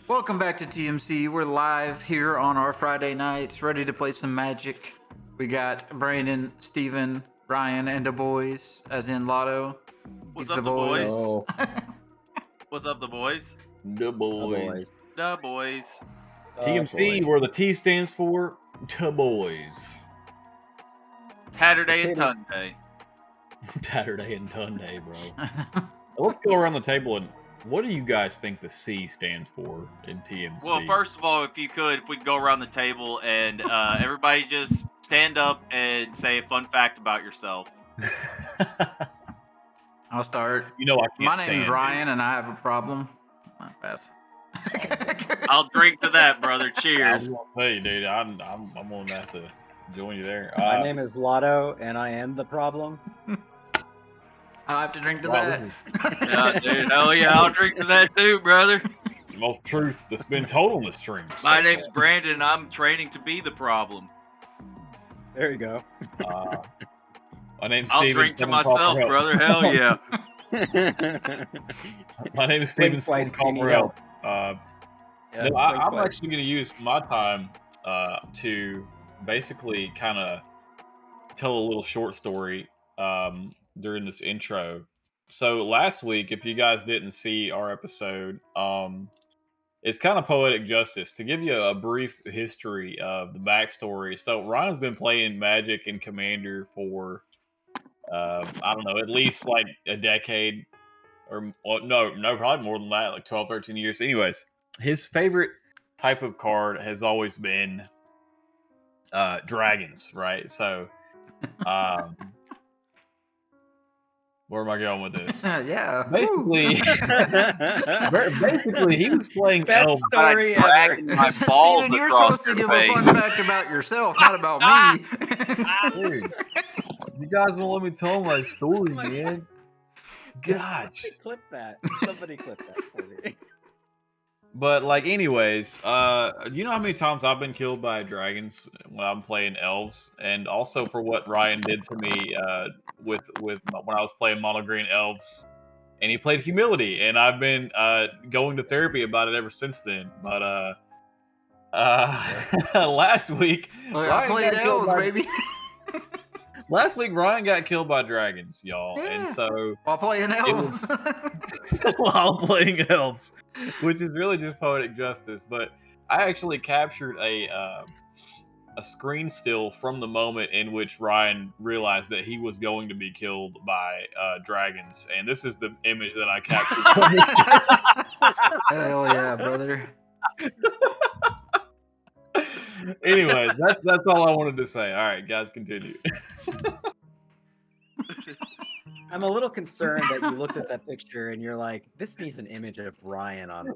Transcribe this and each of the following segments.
Welcome back to TMC. We're live here on our Friday nights, ready to play some Magic. We got Brandon, Steven, Ryan, and the boys, as in Lotto. What's up, the boys? Oh, What's up, the boys? The boys. The boys. TMC, where the T stands for the boys. Tatterday and Tunday. Tatterday and Tunday, bro. Let's go around the table and what do you guys think the C stands for in TMC? Well, first of all, if we could go around the table and everybody just stand up and say a fun fact about yourself. I'll start. You know I can't My stand name's it. Ryan, and I have a problem. Pass. I'll drink to that, brother. I Cheers. was gonna say, dude, I'm gonna have to join you there. my name is Lotto, and I am the problem. I'll have to drink to Wow, that. Yeah, dude. Oh, yeah, I'll drink to that too, brother. it's the most truth that's been told on the stream. My name's Brandon, and I'm training to be the problem. There you go. My name's I'll Steven. drink to Someone call for myself, help. brother. Hell yeah. My name is Steven. Blink Someone twice, call need for help. help. Yeah, No, blink I'm twice. actually going to use my time to basically kind of tell a little short story during this intro. So last week, if you guys didn't see our episode, it's kind of poetic justice to give you a brief history of the backstory. So Ryan's been playing Magic and Commander for I don't know, at least like a decade, or well, no, probably more than that, like 12, 13 years. Anyways, his favorite type of card has always been dragons, right? So, where am I going with this? Yeah. Basically, he was playing Best elves. story ever. Dragging my balls Steven, you're across supposed to your give a face. fun fact about yourself, not about me. Dude, you guys won't let me tell my story, my man. Gosh. Clip that. Somebody clip that for me. But like, anyways, do you know how many times I've been killed by dragons when I'm playing elves, and also for what Ryan did to me with when I was playing mono green elves, and he played humility, and I've been going to therapy about it ever since then. But last week, Well, I played got killed elves, by- baby. Last week, Ryan got killed by dragons, y'all, and Yeah. so While playing elves. while playing elves, which is really just poetic justice. But I actually captured a screen still from the moment in which Ryan realized that he was going to be killed by dragons, and this is the image that I captured. Hell yeah, brother. Anyways, that's all I wanted to say. All right, guys, continue. I'm a little concerned that you looked at that picture and you're like, this needs an image of Ryan on it.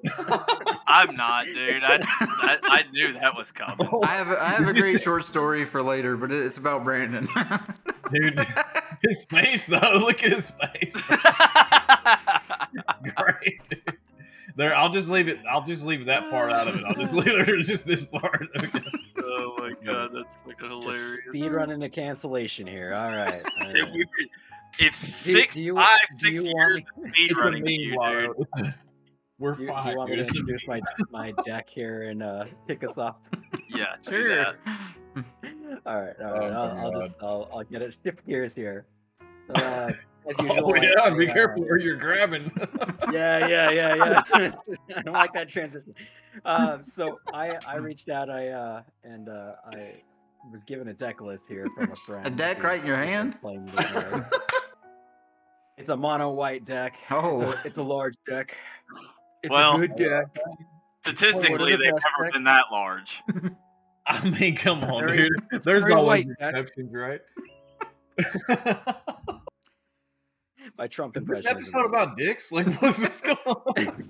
I'm not, dude. I knew that was coming. I have a great short story for later, but it's about Brandon. Dude, his face though. Look at his face. Great, dude. There, I'll just leave that part out of it. I'll just leave it just this part. Okay. Oh my god, that's fucking hilarious. Just speed run into cancellation here. All right. All right. If Do you 5, want 6 years me- of speed It's a running, meme, you, Lotto. dude. We're Do you fine, want me dude. to It's a introduce meme. my deck here and kick us off? Yeah, do Sure. that. All right. Oh, I'll get it. Shift gears here. As usual. Oh yeah, be careful where you're grabbing. Yeah. I don't like that transition. So I reached out. I was given a deck list here from a friend. A deck who's right in your hand? playing this card. It's a mono white deck. Oh. It's a large deck. It's Well- a good deck. Statistically, What are the they've best never decks? been that large. I mean, come on, Very- dude. There's very always white, Jack. exceptions, right? My Trump Is this impression. episode about dicks? Like, what's going on?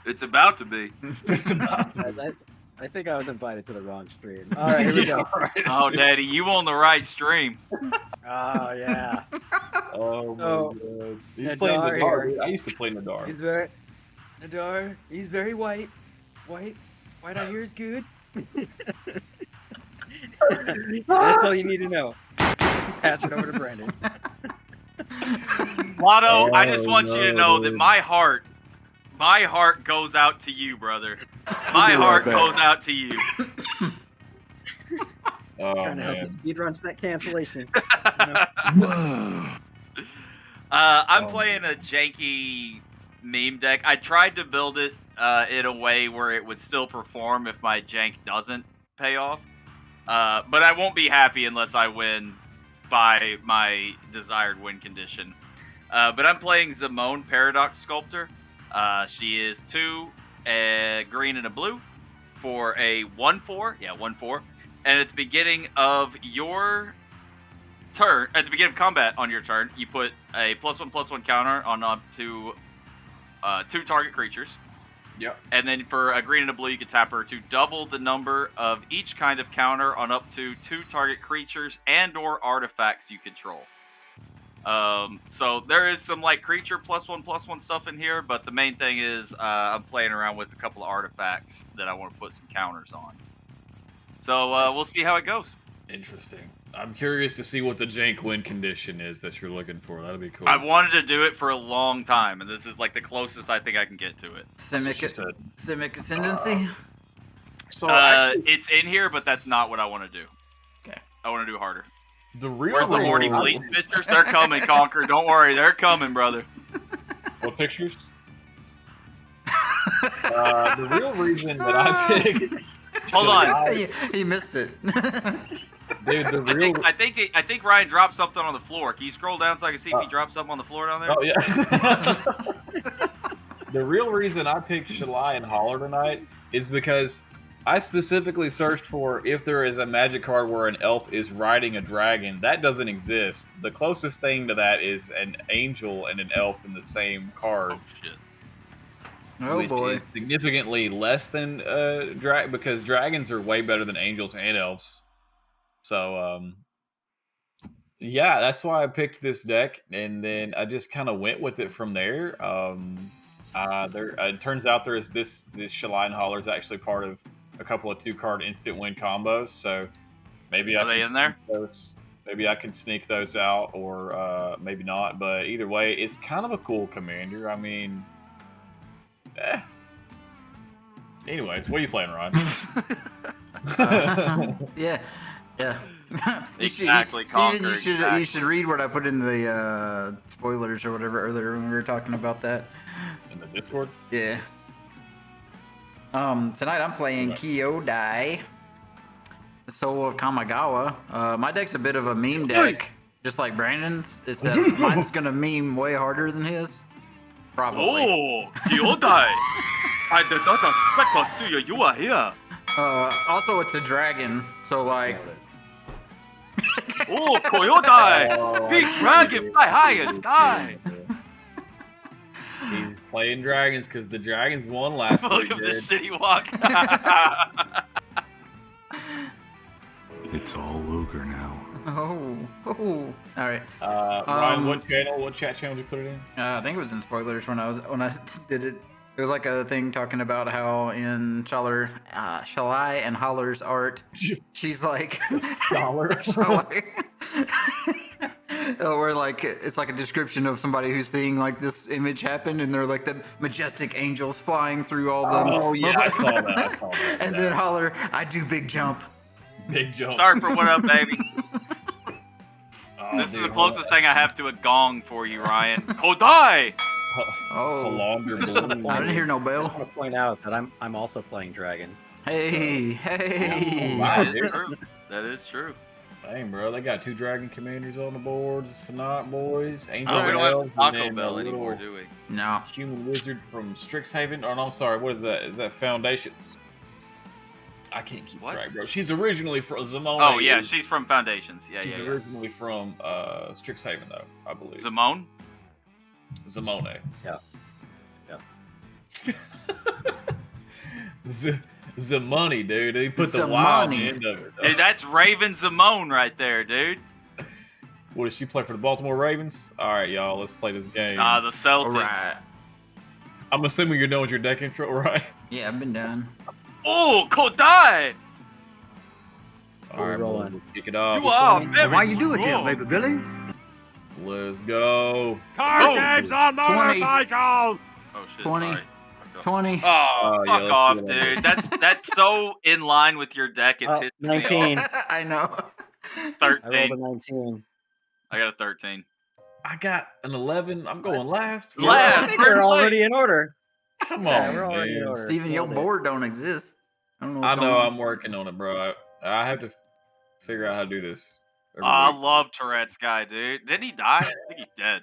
It's about to be. It's about to I think I was invited to the wrong stream. All right, here we go. Oh, Daddy, you on the right stream. Oh yeah. Oh my So, god. He's Nadaar playing Nadaar, here. dude. I used to play Nadaar. He's very Nadaar. He's very white. White out here is good. That's all you need to know. Pass it over to Brandon. Lotto, I just Oh, want you to no, know dude. that my heart My heart goes out to you, brother. My heart goes out to you. Oh, Trying to help man. the speedruns that cancellation. I'm playing a janky meme deck. I tried to build it in a way where it would still perform if my jank doesn't pay off. But I won't be happy unless I win by my desired win condition. But I'm playing Zimone, Paradox Sculptor. She is 2, a green and a blue for a 1/4. Yeah, 1/4. And at the beginning of your turn, at the beginning of combat on your turn, you put a +1/+1 counter on up to 2 target creatures. Yep. And then for a green and a blue, you can tap her to double the number of each kind of counter on up to 2 target creatures and/or artifacts you control. So there is some like creature +1/+1 stuff in here, but the main thing is I'm playing around with a couple of artifacts that I want to put some counters on. So we'll see how it goes. Interesting. I'm curious to see what the jank win condition is that you're looking for. That'd be cool. I've wanted to do it for a long time, and this is like the closest I think I can get to it. Simic Ascendancy? So it's in here, but that's not what I want to do. Okay. I want to do harder. the real Where's the Morty Bleach pictures? They're coming, Conquer. Don't worry, they're coming, brother. What pictures? The real reason that I picked. Hold on. He missed it. Dude, the real. I think Ryan dropped something on the floor. Can you scroll down so I can see if he dropped something on the floor down there? Oh yeah. The real reason I picked Shalai and Hallar tonight is because I specifically searched for if there is a magic card where an elf is riding a dragon. That doesn't exist. The closest thing to that is an angel and an elf in the same card. Oh shit. Oh which boy. is significantly less than because dragons are way better than angels and elves. So yeah, that's why I picked this deck, and then I just kind of went with it from there. It turns out there's this Shalai and Hallar is actually part of a couple of 2-card instant win combos. So maybe Are they in there? Maybe I can sneak those out, or maybe not. But either way, it's kind of a cool commander. I mean. Anyways, what are you playing, Ron? Yeah. Exactly, Conquer, You should read what I put in the spoilers or whatever earlier when we were talking about that. In the Discord? Yeah. Tonight I'm playing Kyodai, the Soul of Kamigawa. My deck's a bit of a meme deck, just like Brandon's. It's mine's gonna meme way harder than his. Probably. Oh, Kyodai! I did not expect to see you. You are here. Also, it's a dragon, so like. Oh, Kyodai! Big dragon, fly high in sky. He's playing dragons because the dragons won last week. Look at the shitty walk. It's all ogre now. Oh. All right. Ryan, what chat channel did you put it in? I think it was in spoilers when I did it. It was like a thing talking about how in Shalai and Hallar's art, she's like Shalai. Where like it's like a description of somebody who's seeing like this image happen, and they're like the majestic angels flying through all the. Oh yeah, I saw that. And then Hallar, I do big jump. Big jump. Sorry for what up, baby. This is dude, the closest thing I have to a gong for you, Ryan. Kyodai! Oh, longer blue. I didn't hear no I bell. just want to point out that I'm also playing dragons. Hey. Wow, That is dude. true. That is true. Dang, bro, they got 2 dragon commanders on the boards tonight, boys. Angel Oh, we don't Elves, have Taco and then Bell a little anymore, do we? No. Human wizard from Strixhaven. Oh, no, I'm sorry. What is that? Is that Foundations? I can't keep What? track, bro. She's originally from Zimone. Oh, yeah, she's from Foundations. Yeah, She's yeah. originally from Strixhaven, though, I believe. Zimone? Zimone. Yeah. Zimone, dude. He put the Y on the Zimone. end of it. Dude, that's Raven Zimone right there, dude. What does she play for the Baltimore Ravens? All right, y'all. Let's play this game. The Celtics. All right. I'm assuming you're done with your deck intro, right? Yeah, I've been done. Oh, Kyodai! All right, rolling. we'll kick it off. You are very Why you do it then, strong. baby Billy? Let's go. Card games on Oh, shit, 20. sorry. go. 20. Oh, yeah, fuck let's off, do it. dude. That's so in line with your deck. It pisses me 19. off. I know. 13. I rolled a 19. I got a 13. I got an 11. I'm going last. I Last. think we're already in order. Come Yeah, on, we're already in man. order. Steven, your Nailed it. board don't exist. I don't know I what's know. going on. I'm working on it, bro. I have to figure out how to do this. Oh, every I week. love Tourette's guy, dude. Didn't he die? I think he's dead.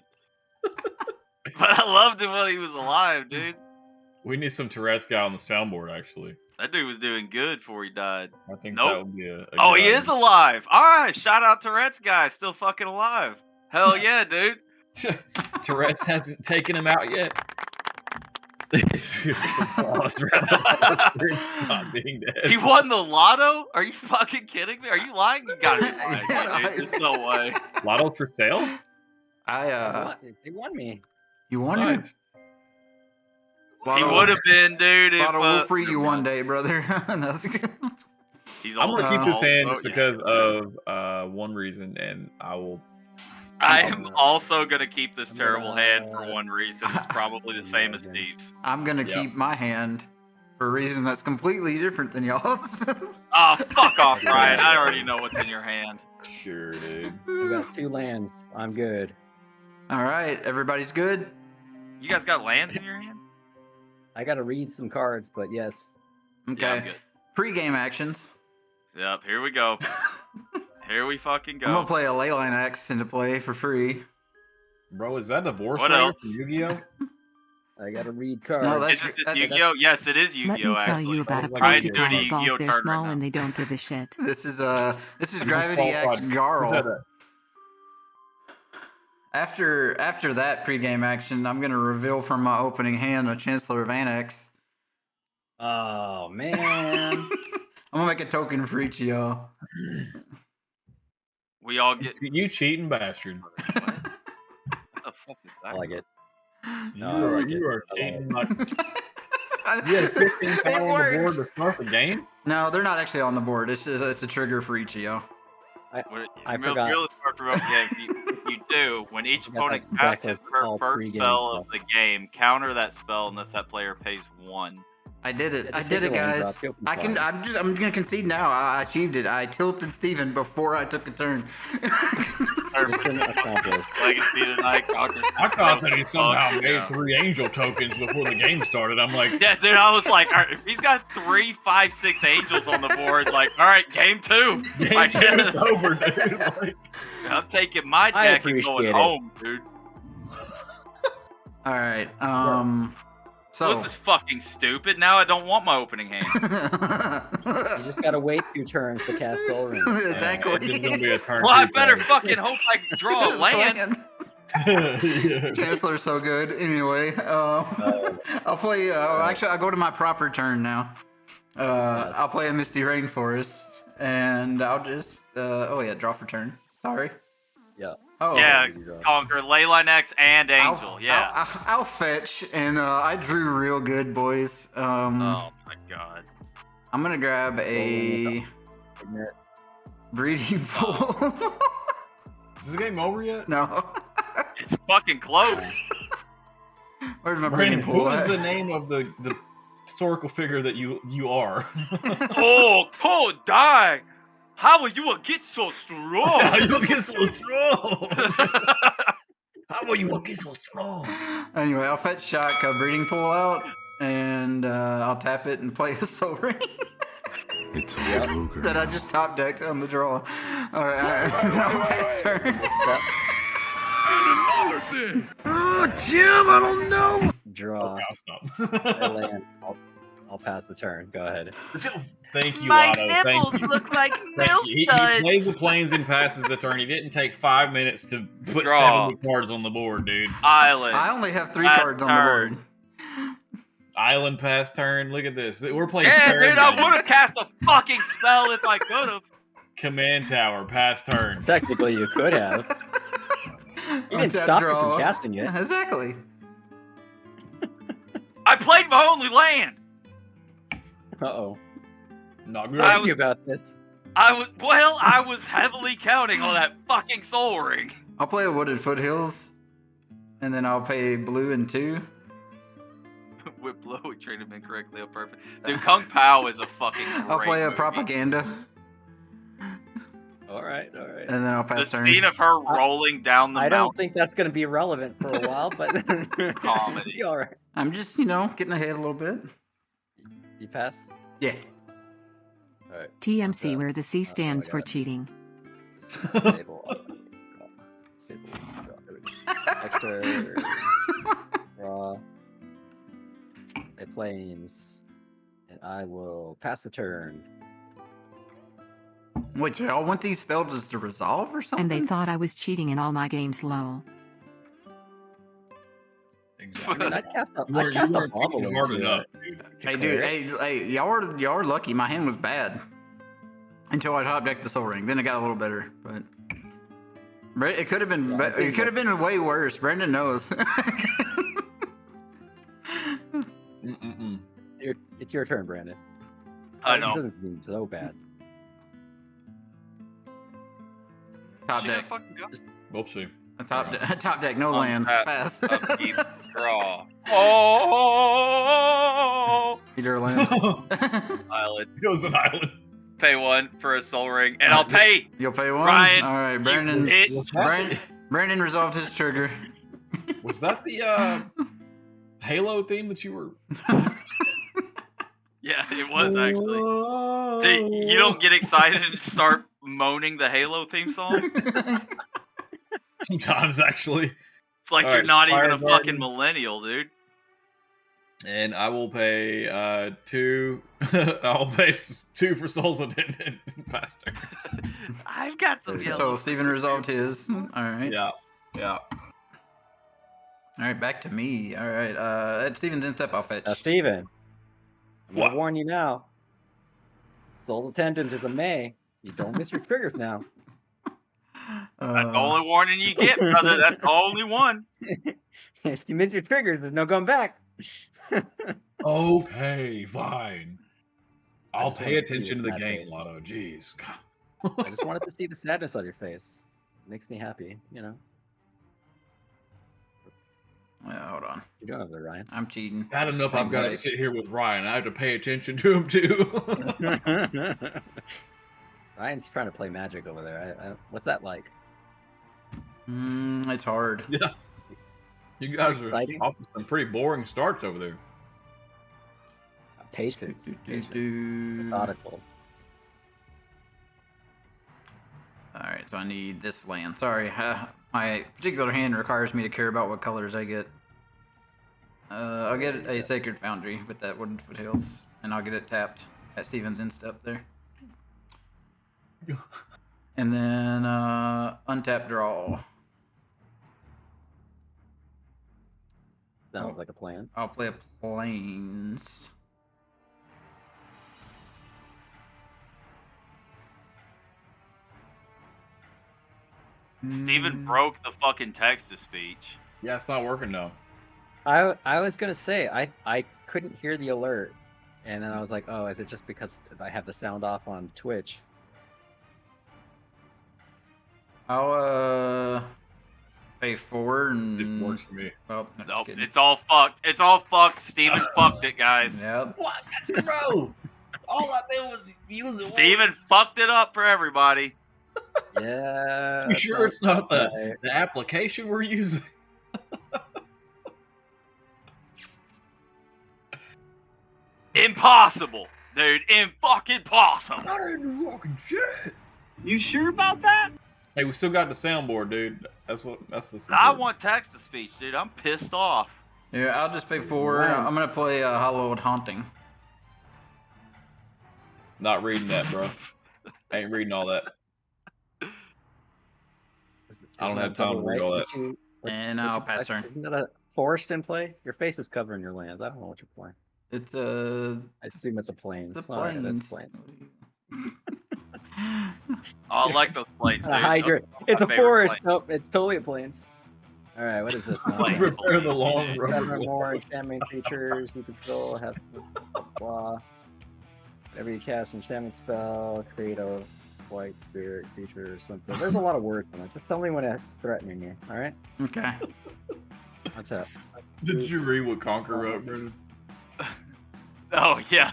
But I loved him while he was alive, dude. We need some Tourette's guy on the soundboard, actually. That dude was doing good before he died. I think Nope. that would be a Oh, good he is idea. alive. All right, shout out Tourette's guy, still fucking alive. Hell yeah, dude. Tourette's hasn't taken him out yet. Not being dead. He won the lotto? Are you fucking kidding me? Are you lying? You gotta be lying, dude. There's no way. Lotto for sale? They won me. You won Nice. He would have been, dude. If, Lotto will free you one day, brother. That's good. He's I'm gonna keep this in just yeah. because of one reason, and I will. I am also gonna keep this terrible hand for one reason. It's probably the same as Steve's. I'm gonna keep my hand for a reason that's completely different than y'all's. Oh, fuck off, Ryan. I already know what's in your hand. Sure, dude. I got 2 lands. I'm good. All right, everybody's good. You guys got lands in your hand? I got to read some cards, but yes. Okay. Yeah, I'm good. Pre-game actions. Yep, here we go. Here we fucking go. I'm gonna play a Leyline Axe into play for free. Bro, is that divorce What rate else? from Yu-Gi-Oh? I got to read cards. No, Is it just Yu-Gi-Oh? Yes, it is Yu-Gi-Oh. Let me tell actually. you about a Like, Ryan's pocket doing a pass balls. Yu-Gi-Oh They're turn small right and now. they don't give a shit. This is Gravity Axe Where's Garl. that at? After that pre-game action, I'm gonna reveal from my opening hand a Chancellor of Annex. Oh, man. I'm gonna make a token for each of y'all. We all get. You cheating bastard. What the fuck is that? I like it. You No, I are, like you it. are cheating. Like, It you had 15 people on the board works. to start the game? No, they're not actually on the board. It's a trigger for each of y'all. I forgot. If you do, when each I got opponent that passes Decklists her all first pre-game spell of stuff. the game, counter that spell unless that player pays 1. I did it. Yeah, I just did hit it, the land guys. drop, I can. fly. I'm gonna concede now. I achieved it. I tilted Steven before I took a turn. Mission accomplished. Legacy tonight, conquer. I thought that he somehow Fuck, made yeah. 3 angel tokens before the game started. I'm like, Yeah, dude, I was like, all right, if he's got 3, 5, 6 angels on the board, like, all right, game 2. game Like, 2 is over, dude. Like, I'm taking my I deck and appreciate going it. home, dude. All right. So This is fucking stupid. Now I don't want my opening hand. You just gotta wait 2 turns to cast Soul Ring. Exactly. it's just gonna be a turn. Well, I 2 better turn. fucking hope I can draw a land. Yeah. Chancellor's so good. Anyway, I'll play. Actually, I'll go to my proper turn now. Yes. I'll play a Misty Rainforest, and I'll just. Oh yeah, draw for turn. Sorry. Yeah. Oh Yeah, you draw. conquer Leyline X and Angel. Yeah. I'll fetch, and I drew real good, boys. Oh my god. I'm gonna grab a Admit. breeding pool. Is this game over yet? No. It's fucking close. Where's my breeding Brandon, pool? what is at? the name of the historical figure that you are? Oh, Kyodai! How will you get so strong? How you get so strong? How will you get so strong? Anyway, I'll fetch Shock a breeding pool out, and I'll tap it and play a Soul Ring It's all ogre. that I just top decked on the draw. All right, I'll pass turn. Draw. Okay, I'll stop. I land. I'll pass the turn. Go ahead. Thank you, My Otto. nipples Thank you. look like Thank milk you. He duds. plays the planes and passes the turn. He didn't take 5 minutes to put Draw. 70 cards on the board, dude. Island. I only have 3 Pass cards on the turn. board. Island pass turn. Look at this. We're playing. Yeah, fair dude, I game. would have cast a fucking spell if I could have. Command tower pass turn. Technically, you could have. You didn't Untap stop you draw. from casting it. Exactly. I played my only land. Uh-oh. Not I good. Tell was- me about this. I was heavily counting on that fucking soul ring. I'll play a Wooded Foothills, and then I'll pay blue and 2. whip blow. We trained him incorrectly on purpose. Dude, Kung Pao is a fucking great I'll play a movie. propaganda, All right. and then I'll The pass turn. scene of her rolling down the I don't mountain. think that's going to be relevant for a while, but Comedy. All right. I'm just, getting ahead a little bit. You pass. Yeah. All right. TMC, Okay. where the C stands I for got it. cheating. Disable. Disable. Extra. Draw. Play planes. And I will pass the turn. Wait, y'all want these spells to resolve or something? And they thought I was cheating in all my games, lol. I mean, I'd cast a, You I'd cast a weren't bubble thinking hard into enough, it. dude. Hey, dude, hey, y'all are lucky. My hand was bad until I top decked the Soul Ring. Then it got a little better, but it could have been. Yeah, I think it could have been way worse. Brendan knows. It's your turn, Brandon. I It know. doesn't seem so bad. top She gonna deck. fucking go. Whoopsie. Top deck. No land. Pass. Upkeep, draw. Oh, Either land. island. It was an island. Pay 1 for a soul ring, and I'll pay. You'll pay one. Ryan, All right, Brandon. bitch. Brandon resolved his trigger. Was that the Halo theme that you were? Yeah, it was actually. Dude, you don't get excited and start moaning the Halo theme song? Sometimes actually. It's like All you're right, not even Fire a Garden. fucking millennial, dude. And I will pay 2. I'll pay 2 for Souls Attendant Pastor. I've got some yellow. So Steven resolved his. All right. Yeah. All right, back to me. All right. At Steven's in step, I'll fetch. Now, Steven, I'm What? gonna warn you now. Soul Attendant is a May. You don't miss your triggers now. That's the only warning you get, brother. That's the only one. If you miss your triggers, there's no going back. Okay, fine. I'll just pay wanted to see attention to your the sad game, face. Lotto. Jeez. God. I just wanted to see the sadness on your face. It makes me happy, you know. Yeah, hold on. You're doing over there, Ryan. I'm cheating. Bad enough Same I've got to place. sit here with Ryan. I have to pay attention to him too. Ryan's trying to play Magic over there. What's that like? It's hard. Yeah. You guys are Exciting. off to some pretty boring starts over there. Patience. Patience. Do. Methodical. All right, so I need this land. Sorry, my particular hand requires me to care about what colors I get. I'll get a Sacred Foundry with that Wooden Foothills, and I'll get it tapped at Steven's instep there. And then untap draw. Sounds like a plan. I'll play a Plains. Steven broke the fucking text to speech. Yeah, it's not working now. I was gonna say I couldn't hear the alert, and then I was like, oh, is it just because I have the sound off on Twitch? I'll pay 4 It and works for me. well, no, just Nope, kidding. it's all fucked. It's all fucked. Steven fucked it, guys. Yep. What, bro? All I did was use it. Steven fucked it up for everybody. Yeah. You sure it's not that's the, right. the application we're using? Impossible, dude. Fucking possible. I didn't fucking shit. You sure about that? Hey, we still got the soundboard, dude. That's what's I important. want text to speech, dude. I'm pissed off. Yeah, I'll just pay 4. Wow. I'm gonna play Hollowed Haunting. Not reading that, bro. I ain't reading all that. I don't have time to read all that. And I'll pass turn. Isn't that a forest in play? Your face is covering your lands. I don't know what you're playing. It's I assume it's a plains. the All right, that's Plains. plains. I like those plates, dude. Hydra. It's my a favorite forest. plane. Nope, it's totally a plains. All right, what is this? now? Plains. Prepare the long Seven road. 7 more enchantment creatures you control have blah, blah. Whenever you cast an enchantment spell, create a white spirit creature or something. There's a lot of words in it. Just tell me when it's threatening you. All right. Okay. What's up? Did you read what Conquer wrote, Brendan? Oh yeah,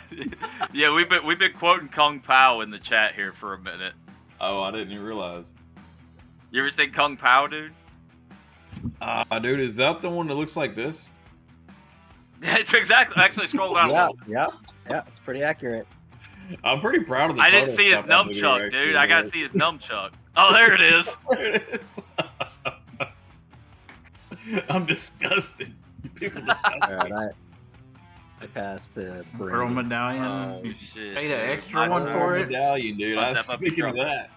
yeah. We've been quoting Kung Pao in the chat here for a minute. Oh, I didn't even realize. You ever seen Kung Pao, dude? Dude, is that the one that looks like this? It's exactly. Actually, scroll down a little. Yeah, it's pretty accurate. I'm pretty proud of the I didn't photo see his stuff on video, nunchuck, actually, dude. I gotta but- see his nunchuck. Oh, there it is. There it is. I'm disgusted. You people disgust All me. right, I passed to Pearl Brandon. medallion. Oh You shit! paid an dude. extra one for it? Medallion, dude. I'll I was tap up the speaking of drum. that.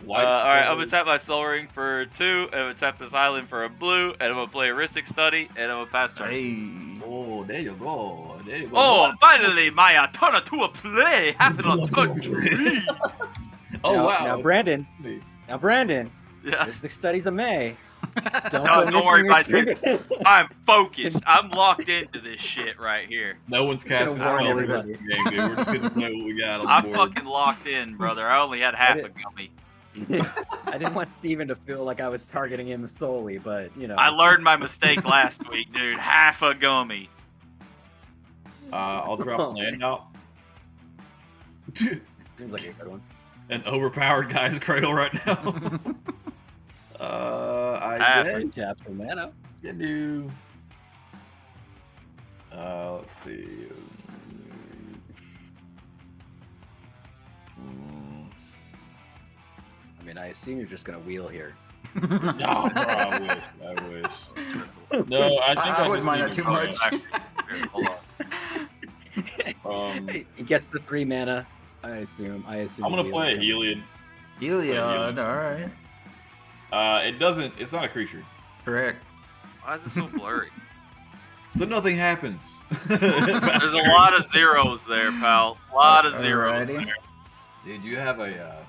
All right, I'm gonna tap my soul ring for 2, and I'm gonna tap this island for a blue, and I'm gonna play Heuristic Study, and I'm gonna pass turn. Hey. Oh, there you go. There you go. Oh, finally, my turn to a play happened on turn 3. Oh, Now- wow. Now, it's Brandon. me. Now, Brandon. Yeah, Mystic Studies of May. Don't No, go don't worry missing about your trigger. I'm focused. I'm locked into this shit right here. No one's casting gonna warn spells in this everybody. game, dude. We're just gonna know what we got on the I'm board. fucking locked in, brother. I only had half a gummy. I didn't want Steven to feel like I was targeting him solely, but you know. I learned my mistake last week, dude. Half a gummy. I'll drop land out. Seems like a good one. An overpowered guy's cradle right now. I Average. guess. Taps for mana. Can do. Let's see. I mean, I assume you're just gonna wheel here. Oh, bro, I wish. No, I think I wouldn't just mind need that to too much. play. Hold on. He gets the 3 mana. I assume. I'm gonna wheels play a him. Heliod. Heliod, Heliod. alright. It's not a creature. Correct. Why is it so blurry? So nothing happens. There's a lot of zeros there, pal. A lot of zeros Alrighty. there. Dude, you have a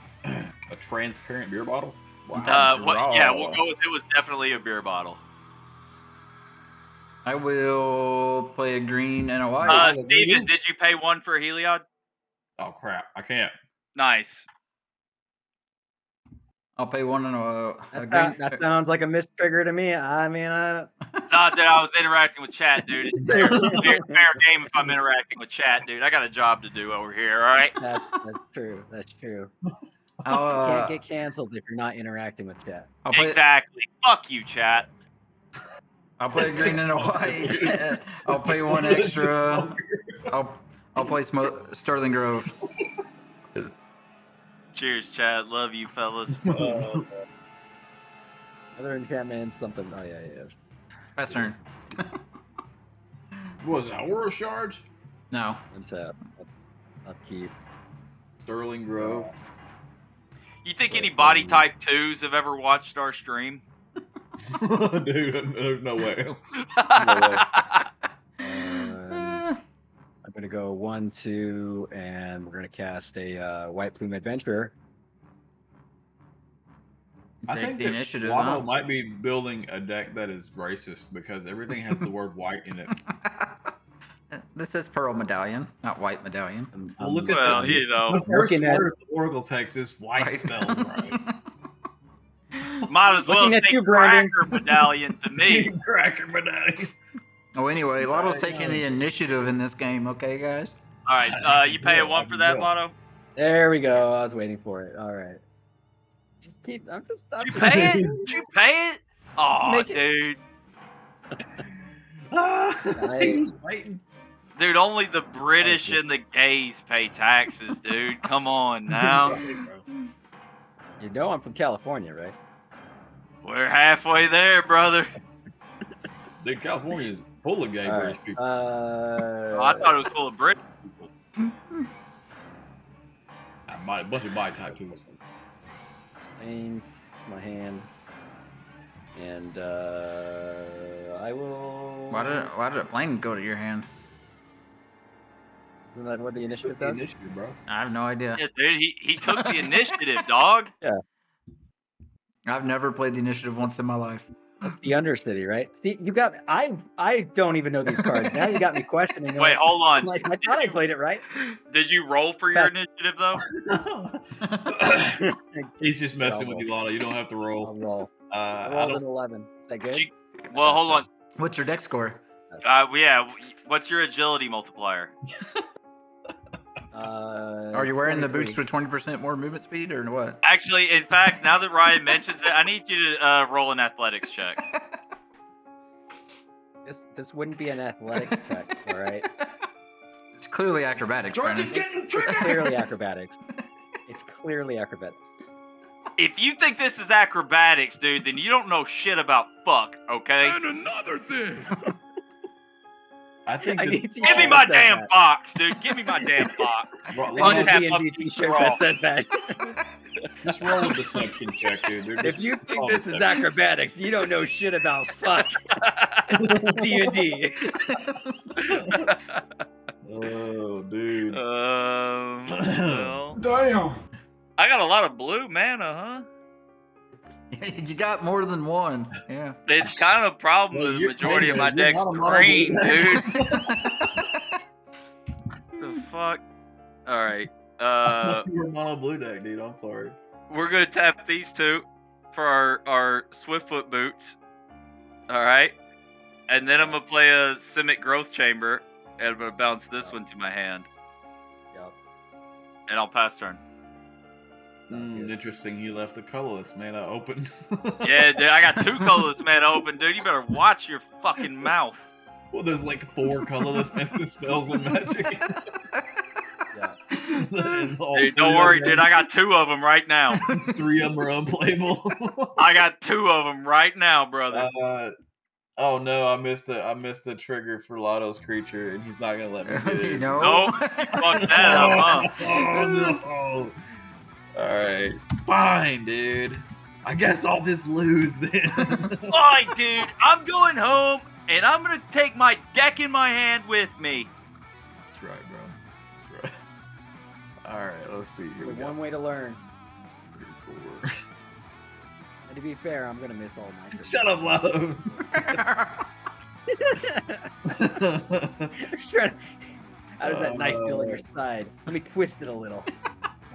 transparent beer bottle? What? Draw. Yeah, we'll go with it. Was definitely a beer bottle. I will play a green and a white. Steven, did you pay 1 for Heliod? Oh crap! I can't. Nice. I'll pay one and a green. That sounds like a mistrigger to me. I mean, Not that I was interacting with chat, dude. It's fair game if I'm interacting with chat, dude. I got a job to do over here, all right? that's true. That's true. You I'll, can't get canceled if you're not interacting with chat. I'll play, Exactly. Fuck you, chat. I'll play a green and a white. I'll pay 1 extra. I'll play Sterling Grove. Cheers, chat. Love you, fellas. Other enchantment, something. Oh yeah. Pass turn. What was that? Aura Shards? No. It's upkeep. Sterling Grove. You think any body type 2s have ever watched our stream? Dude, there's no way. I'm gonna go 1, 2, and we're gonna cast a White Plume Adventurer. I Take think the that initiative. Wano Huh? might be building a deck that is racist because everything has the word white in it. This is Pearl Medallion, not White Medallion. Well, look at Well, the, you know, the first looking at- word of the Oracle text is white spells, right? might as well Looking at say you, Brandon. cracker medallion to me. Cracker medallion. Oh, anyway, Lotto's taking the initiative in this game, okay, guys? All right, you pay a 1 for that, Lotto? There we go. I was waiting for it. All right. Just keep. I'm Did you pay it? Did you pay it? Oh, make it- dude. He's waiting. Dude, only the British and the gays pay taxes, dude. Come on now. You know I'm from California, right? We're halfway there, brother. Dude, California is full of gay All British right. people. I thought it was full of British people. A bunch of bi type too. Lanes, my hand, and I will. Why did a plane go to your hand? Isn't that what the initiative The does? initiative, bro. I have no idea. Yeah, dude, he took the initiative, dog. I've never played the initiative once in my life. That's the Undercity, right? See, you got. I don't even know these cards. Now you got me questioning. Wait, hold on. I'm like, I thought I played it right. Did you roll for your initiative, though? He's just messing with you, Lotto. You don't have to I'll roll. roll. I I rolled don't. an 11. Is that good? Well, hold on. What's your deck score? Yeah. What's your agility multiplier? Are you wearing the boots with 20% more movement speed or what? Actually, in fact, now that Ryan mentions it, I need you to roll an athletics check. This wouldn't be an athletics check, all right? It's clearly acrobatics, Brandon. It's clearly acrobatics. It's clearly acrobatics. If you think this is acrobatics, dude, then you don't know shit about fuck, okay? And another thing. I think I this, need to Give me said my that. damn box, dude. Give me my damn box. I need Untap a D&D fucking t-shirt draw. that says that. just roll a deception check, dude. They're If just- you think oh, this is deception. acrobatics, you don't know shit about fuck D&D. Oh, dude. Well, Damn. I got a lot of blue mana, You got more than one. Yeah. huh? It's kind of a problem Well, that the you're majority of my you're deck's not a mono green, blue dude. deck. The fuck? Alright. You're a mono blue deck, dude. I'm sorry. We're gonna tap these two for our Swiftfoot boots. Alright. And then I'm gonna play a Simic Growth Chamber, and I'm gonna bounce this one to my hand. Yep. And I'll pass turn. Interesting. You left the colorless mana open. Yeah, dude, I got 2 colorless mana open, dude. You better watch your fucking mouth. Well, there's like 4 colorless instant spells in Magic. Yeah. And all Dude, 3 don't of worry, them- dude. I got 2 of them right now. 3 of them are unplayable. I got 2 of them right now, brother. Oh no, I missed the trigger for Lotto's creature, and he's not gonna let me do this. You know? Nope. Fuck that up, huh? Oh no! Alright. Fine, dude. I guess I'll just lose then. Fine, dude. I'm going home, and I'm gonna take my deck in my hand with me. That's right, bro. That's right. Alright, let's see. Here we The go. one way to learn. 3, 4. And to be fair, I'm gonna miss all my tricks. Shut up, Lotto. I'm just trying to... How does that knife feel on your side? Let me twist it a little.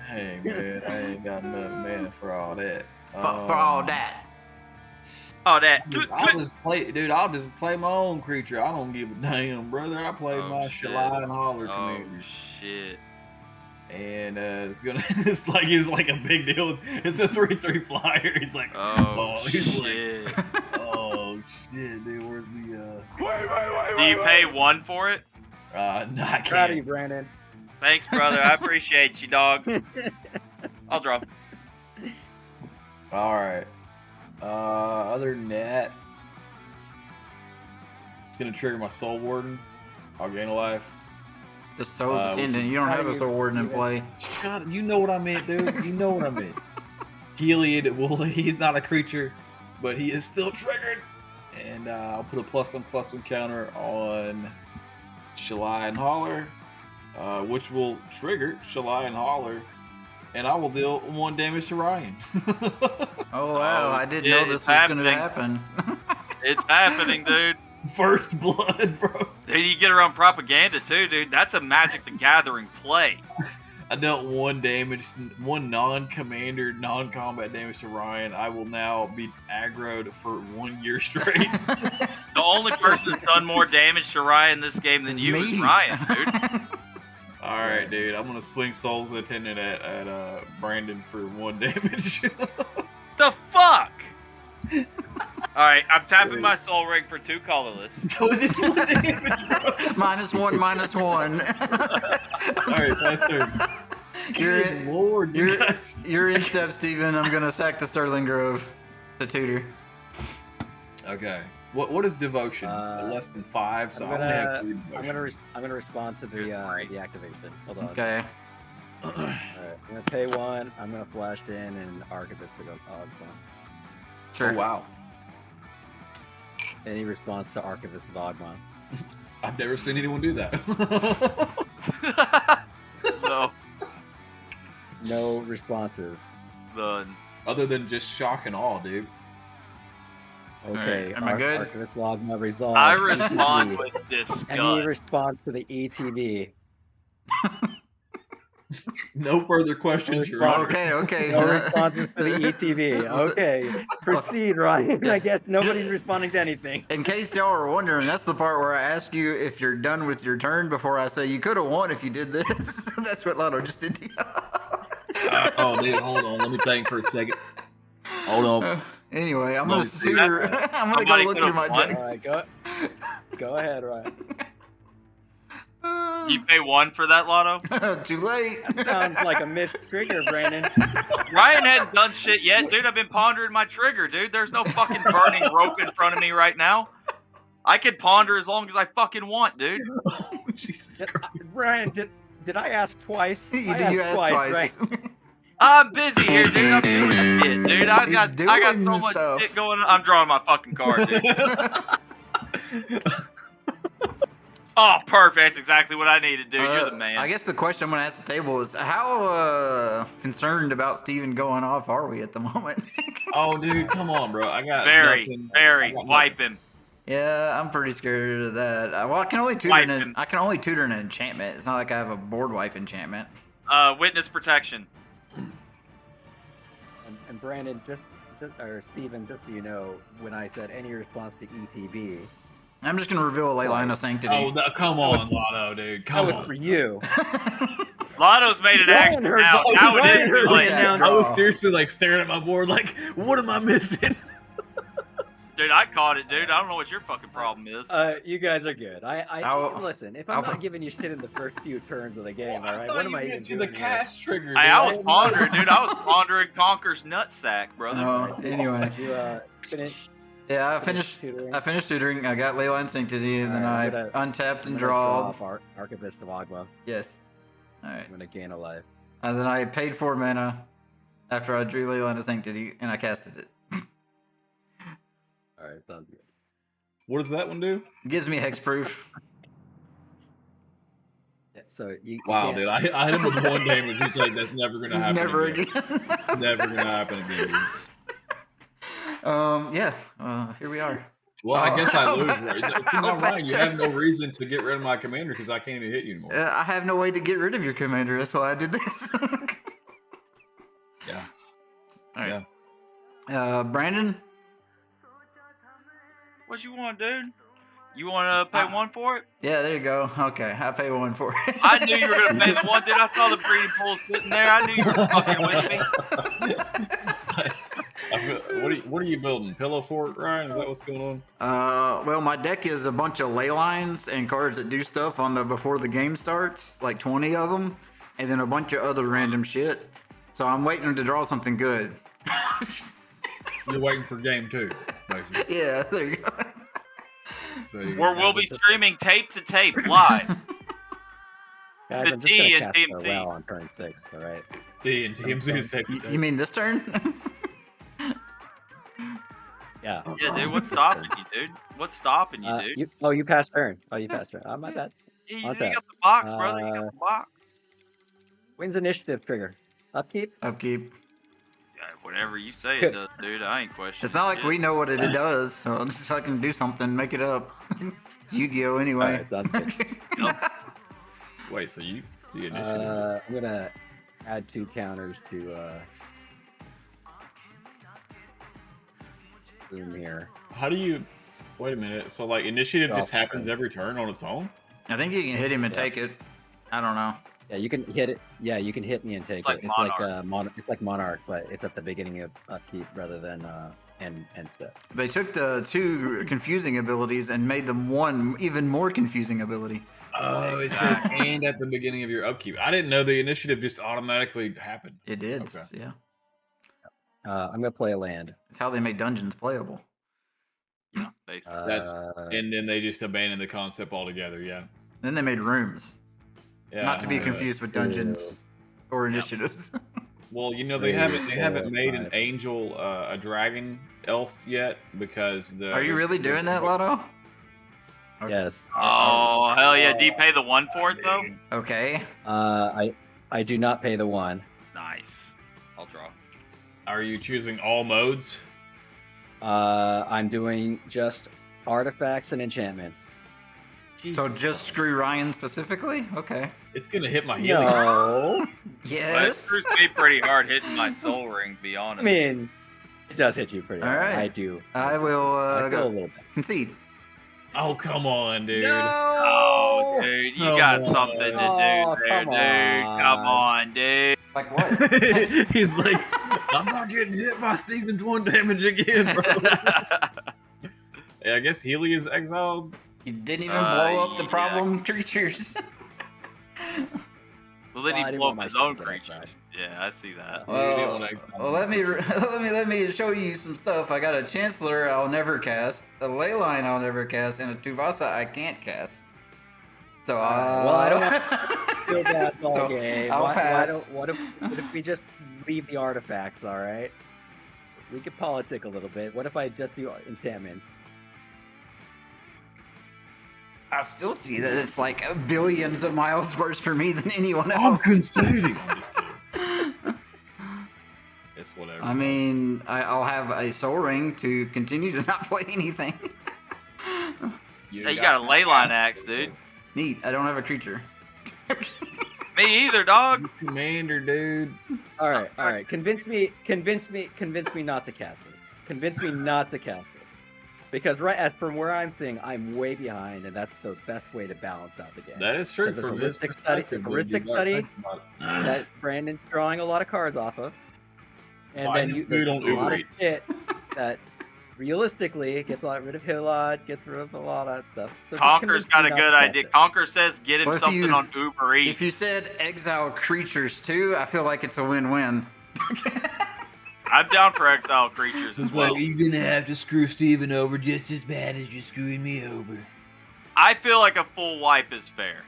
Hey man, I ain't got enough mana for all that. For all that. Oh, that. I'll just play my own creature. I don't give a damn, brother. I play Oh, my shit. Shalai and Hallar Oh, commander. shit. And it's gonna it's like a big deal. It's a 3/3 flyer. He's like, Oh, he's shit. like, oh shit, dude, where's the Do you pay 1 for it? no, I Proud of you, can't. Brandon. Thanks, brother. I appreciate you, dog. I'll draw. Alright. Other than that, it's gonna trigger my Soul Warden. I'll gain a life. Just Soul's which attendant. is You don't how have a you- Soul Warden in play. God, you know what I meant, dude. You know what I meant. Heliod, well, he's not a creature, but he is still triggered. And I'll put a +1/+1 counter on Shalai and Hallar, which will trigger Shalai and Hallar, and I will deal 1 damage to Ryan. Oh, wow. Oh, I didn't yeah, know this it's was going to happening. happen. It's happening, dude. First blood, bro. Dude, you get around propaganda, too, dude. That's a Magic the Gathering play. I dealt 1 damage, 1 non-commander, non-combat damage to Ryan. I will now be aggroed for 1 year straight. The only person that's done more damage to Ryan this game than you is Ryan, dude. All right, dude. I'm gonna swing Soul's Attendant at Brandon for 1 damage. The fuck? Alright, I'm tapping my Soul Ring for 2 colorless. So just 1 damage, bro. -1, -1. All right, last turn. You're Good in- lord, you guys. You're in step, Steven. I'm going to sack the Sterling Grove to tutor. Okay. What is devotion? Less than 5, so I'm gonna have 3 devotion. I'm gonna respond to the activation. Hold on. Okay. All right, I'm gonna pay 1. I'm gonna flash in and Archivist of Ogma. Sure. Oh wow. Any response to Archivist of Ogma? I've never seen anyone do that. No, No responses. none. Other than just shock and awe, dude. Okay. Am I good? Archivist of Ogma resolves. I respond ETB. with Any disgust. response to the ETB? No further questions, Your Honor. Okay. No responses to the ETB. Okay, proceed, Ryan. I guess nobody's responding to anything. In case y'all are wondering, that's the part where I ask you if you're done with your turn before I say you could have won if you did this. That's what Lotto just did to you. Oh, dude, hold on. Let me think for a second. Hold on. Anyway, I'm Let gonna me see. tutor. I'm gonna go Somebody look through my could've won. deck. All right, go ahead, Ryan. Do you pay 1 for that, Lotto? Too late. Sounds like a missed trigger, Brandon. Ryan hadn't done shit yet, dude. I've been pondering my trigger, dude. There's no fucking burning rope in front of me right now. I could ponder as long as I fucking want, dude. Oh, Jesus Christ. Brian, did I ask twice? You I did. You asked twice. right? I'm busy here, dude. I'm doing shit, dude. I He's got so doing much stuff. shit going on. I'm drawing my fucking card, dude. Oh, perfect. That's exactly what I needed, dude. You're the man. I guess the question I'm gonna ask the table is how concerned about Steven going off are we at the moment? Oh, dude, come on, bro. I got Very, nothing. very. I got Wipe him. Yeah, I'm pretty scared of that. Well, I can only tutor Wipe an him. I can only tutor an enchantment. It's not like I have a board wipe enchantment. Witness protection. And Brandon, or Steven, just so you know, when I said any response to ETB, I'm just gonna reveal a ley line of sanctity. Oh, come on, Lotto, dude. that Come was on. for you. Lotto's made an Ryan action heard now. that. Now Ryan it is heard like, that. I was seriously like staring at my board, like, what am I missing? dude, I caught it, dude. I don't know what your fucking problem is. You guys are good. I'll- Listen. If I'm I'll- not giving you shit in the first few turns of the game, all right, I what thought am you I even meant to doing the here? cast trigger. Hey, dude. I was pondering, dude. I was pondering Conker's nutsack, brother. Anyway, Did you finish? yeah, I finished tutoring? I finished tutoring. I got ley line sanctity, and then I Alright, I'm untapped and I'm gonna drawed. draw Archivist of Agua. Yes. All right. I'm gonna gain a life. And then I paid 4 mana after I drew ley line of sanctity, and I casted it. All right, sounds good. What does that one do? It gives me hexproof. Yeah, so you Wow, can't- dude. I hit him with one damage. He's like, that's never going to happen Never again. again. Never going to happen again, dude. Yeah. Here we are. Well, I guess I lose. Oh. Right? It's not right. You have no reason to get rid of my commander because I can't even hit you anymore. I have no way to get rid of your commander. That's why I did this. Yeah. All right. Brandon. What you want, dude? You want to pay 1 for it? Yeah, there you go. Okay, I pay 1 for it. I knew you were going to pay the 1, dude. I saw the breeding pool sitting there. I knew you were fucking with me. What are you building? Pillow fort, Ryan? Is that what's going on? Well, my deck is a bunch of ley lines and cards that do stuff on the before the game starts, like 20 of them, and then a bunch of other random shit. So I'm waiting to draw something good. You're waiting for game 2, basically. Yeah, there you go. So you- Where we'll be streaming tape to tape live. Guys, the I'm just T gonna in cast TMC. Farewell on turn 6. All right. T and TMZ is taking You mean this turn? Yeah. Yeah, dude. What's stopping you, dude? What's stopping you, dude? You passed turn. Oh, you passed turn. Oh, my bad. You on got tap. the box, brother. You got the box. Wins initiative trigger. Upkeep. Upkeep. Yeah, whatever you say it does, dude. I ain't questioning. It's not like shit. we know what it does, so just so I can do something, make it up. It's Yu-Gi-Oh! Anyway. Alright, sounds good. Wait, so you the initiative? I'm gonna add 2 counters to Boom here. How do you? Wait a minute. So like initiative just Draw happens turn. every turn on its own? I think you can hit him and Yeah. take it. I don't know. Yeah, you can hit it. Yeah, you can hit me and take It's like it. It's it's like Monarch, but it's at the beginning of upkeep rather than end step. They took the 2 confusing abilities and made them 1 even more confusing ability. Oh, it says and at the beginning of your upkeep. I didn't know the initiative just automatically happened. It did, Okay. yeah. I'm gonna play a land. It's how they made dungeons playable. Yeah, basically. That's Uh, and then they just abandoned the concept altogether. Yeah. Then they made rooms, Yeah. not to be uh, confused with dungeons or initiatives. Well, you know Three, they haven't four, made an five. angel a dragon elf yet because the. Are you really doing that, Lotto? yes. Oh, hell yeah. Do you pay the 1 for it, though? Okay. I do not pay the 1. Nice. I'll draw. Are you choosing all modes? I'm doing just artifacts and enchantments. So just screw Ryan specifically? Okay. It's gonna hit my healing. No. But it Yes. screws me pretty hard hitting my soul ring, to be I honest. mean, it does hit you pretty hard. Alright. I do. I will I feel a go little bit. concede. Oh, come on, dude. Oh, dude, you Come got on. something to do Oh, there, come dude. Come on, dude. Like what? He's like, I'm not getting hit by Steven's 1 damage again, bro. Yeah, I guess Healy is exiled. You didn't even blow up the yeah. problem creatures. Well, then Well, I he didn't blew want up my his own sister to die. creatures. Yeah, I see that. You didn't want to exile. Well, let me show you some stuff. I got a Chancellor I'll never cast, a Leyline I'll never cast, and a Tuvasa I can't cast. So Well, I don't feel bad all So, game. I'll Why pass. what if we just leave the artifacts? All right. We could politic a little bit. What if I just do enchantments? I still see that it's like billions of miles worse for me than anyone I'm else. conceding. I'm just kidding. It's whatever. I mean, I'll have a Soul Ring to continue to not play anything. Hey, you got a leyline axe, dude. Neat. I don't have a creature. Me either, dog. Commander, dude. All right. Convince me not to cast this. Convince me not to cast this. Because from where I'm seeing, I'm way behind, and that's the best way to balance out the game. That is true Because from it's a this holistic study- perspective. it's a when you holistic got study. think about it. That Brandon's drawing a lot of cards off of, and Buy then his you food there's on a Uber lot of Eats. shit that realistically gets rid of Hillard, gets rid of a lot of stuff. So just Conker's convince me got a not to good cast idea. it. Conker says get him Well, if something you- on Uber Eats. If you said exile creatures too, I feel like it's a win-win. I'm down for exile creatures as It's well. like you're gonna have to screw Steven over just as bad as you're screwing me over. I feel like a full wipe is fair.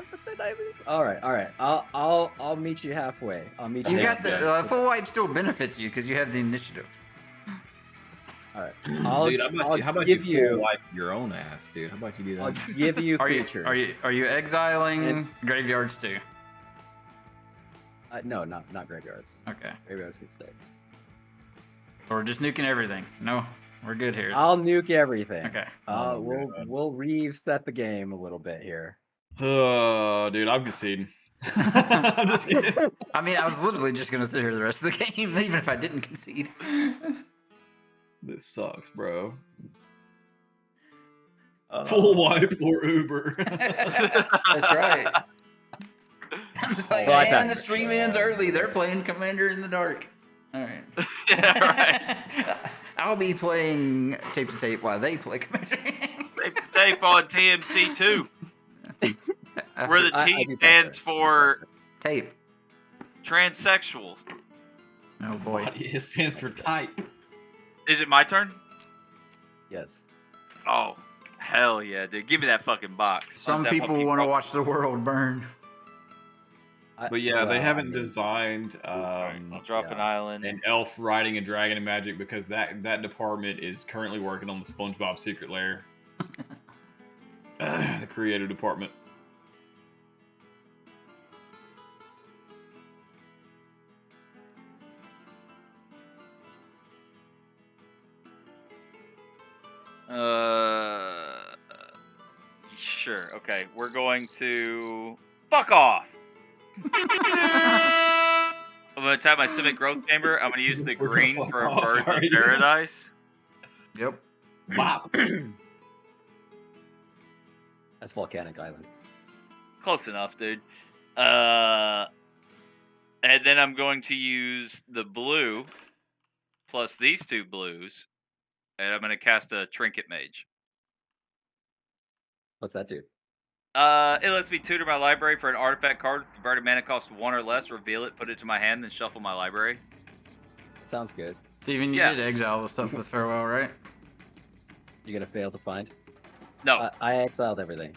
But then I lose. All right. I'll meet you halfway. I'll meet you. You got halfway. the full wipe still benefits you because you have the initiative. All right. I'll, Dude, how about give you full wipe your own ass, dude? How about you do I'll that? give you Are you creatures. are you exiling And- graveyards too? No, not graveyards. Okay. Graveyards can stay. Or just nuking everything? No, we're good here. I'll nuke everything. Okay. Oh, We'll reset the game a little bit here. Oh, dude, I'm conceding. I'm just kidding. I mean, I was literally just gonna sit here the rest of the game, even if I didn't concede. This sucks, bro. Uh, Full wipe or Uber. That's right. I'm just like, Well, I man, passed the stream ends early. They're playing Commander in the Dark. All right. Yeah, right. I'll be playing tape to tape while they play Commander. Tape on TMC 2, where the I T do stands prefer- for tape. transsexual. Oh boy. It stands for type. Is it my turn? Yes. Oh, hell yeah, dude. Give me that fucking box. Some That people fucking want to box. watch the world burn. But yeah, they well, haven't I mean, designed Alright, I'll drop yeah. an island. an elf riding a dragon in Magic because that department is currently working on the SpongeBob Secret Lair. The creative department. Sure. Okay, we're going to fuck off. I'm gonna tap my Civic Growth Chamber. I'm gonna use the We're gonna green fuck for a off, Birds of are you? Paradise. Yep. Bop. That's Volcanic Island. Close enough, dude. And then I'm going to use the blue plus these two blues, and I'm gonna cast a Trinket Mage. What's that do? It lets me tutor my library for an artifact card with converted mana cost 1 or less, reveal it, put it to my hand, then shuffle my library. Sounds good. Steven, you Yeah. did exile the stuff with Farewell, right? You gonna fail to find? No, I exiled everything.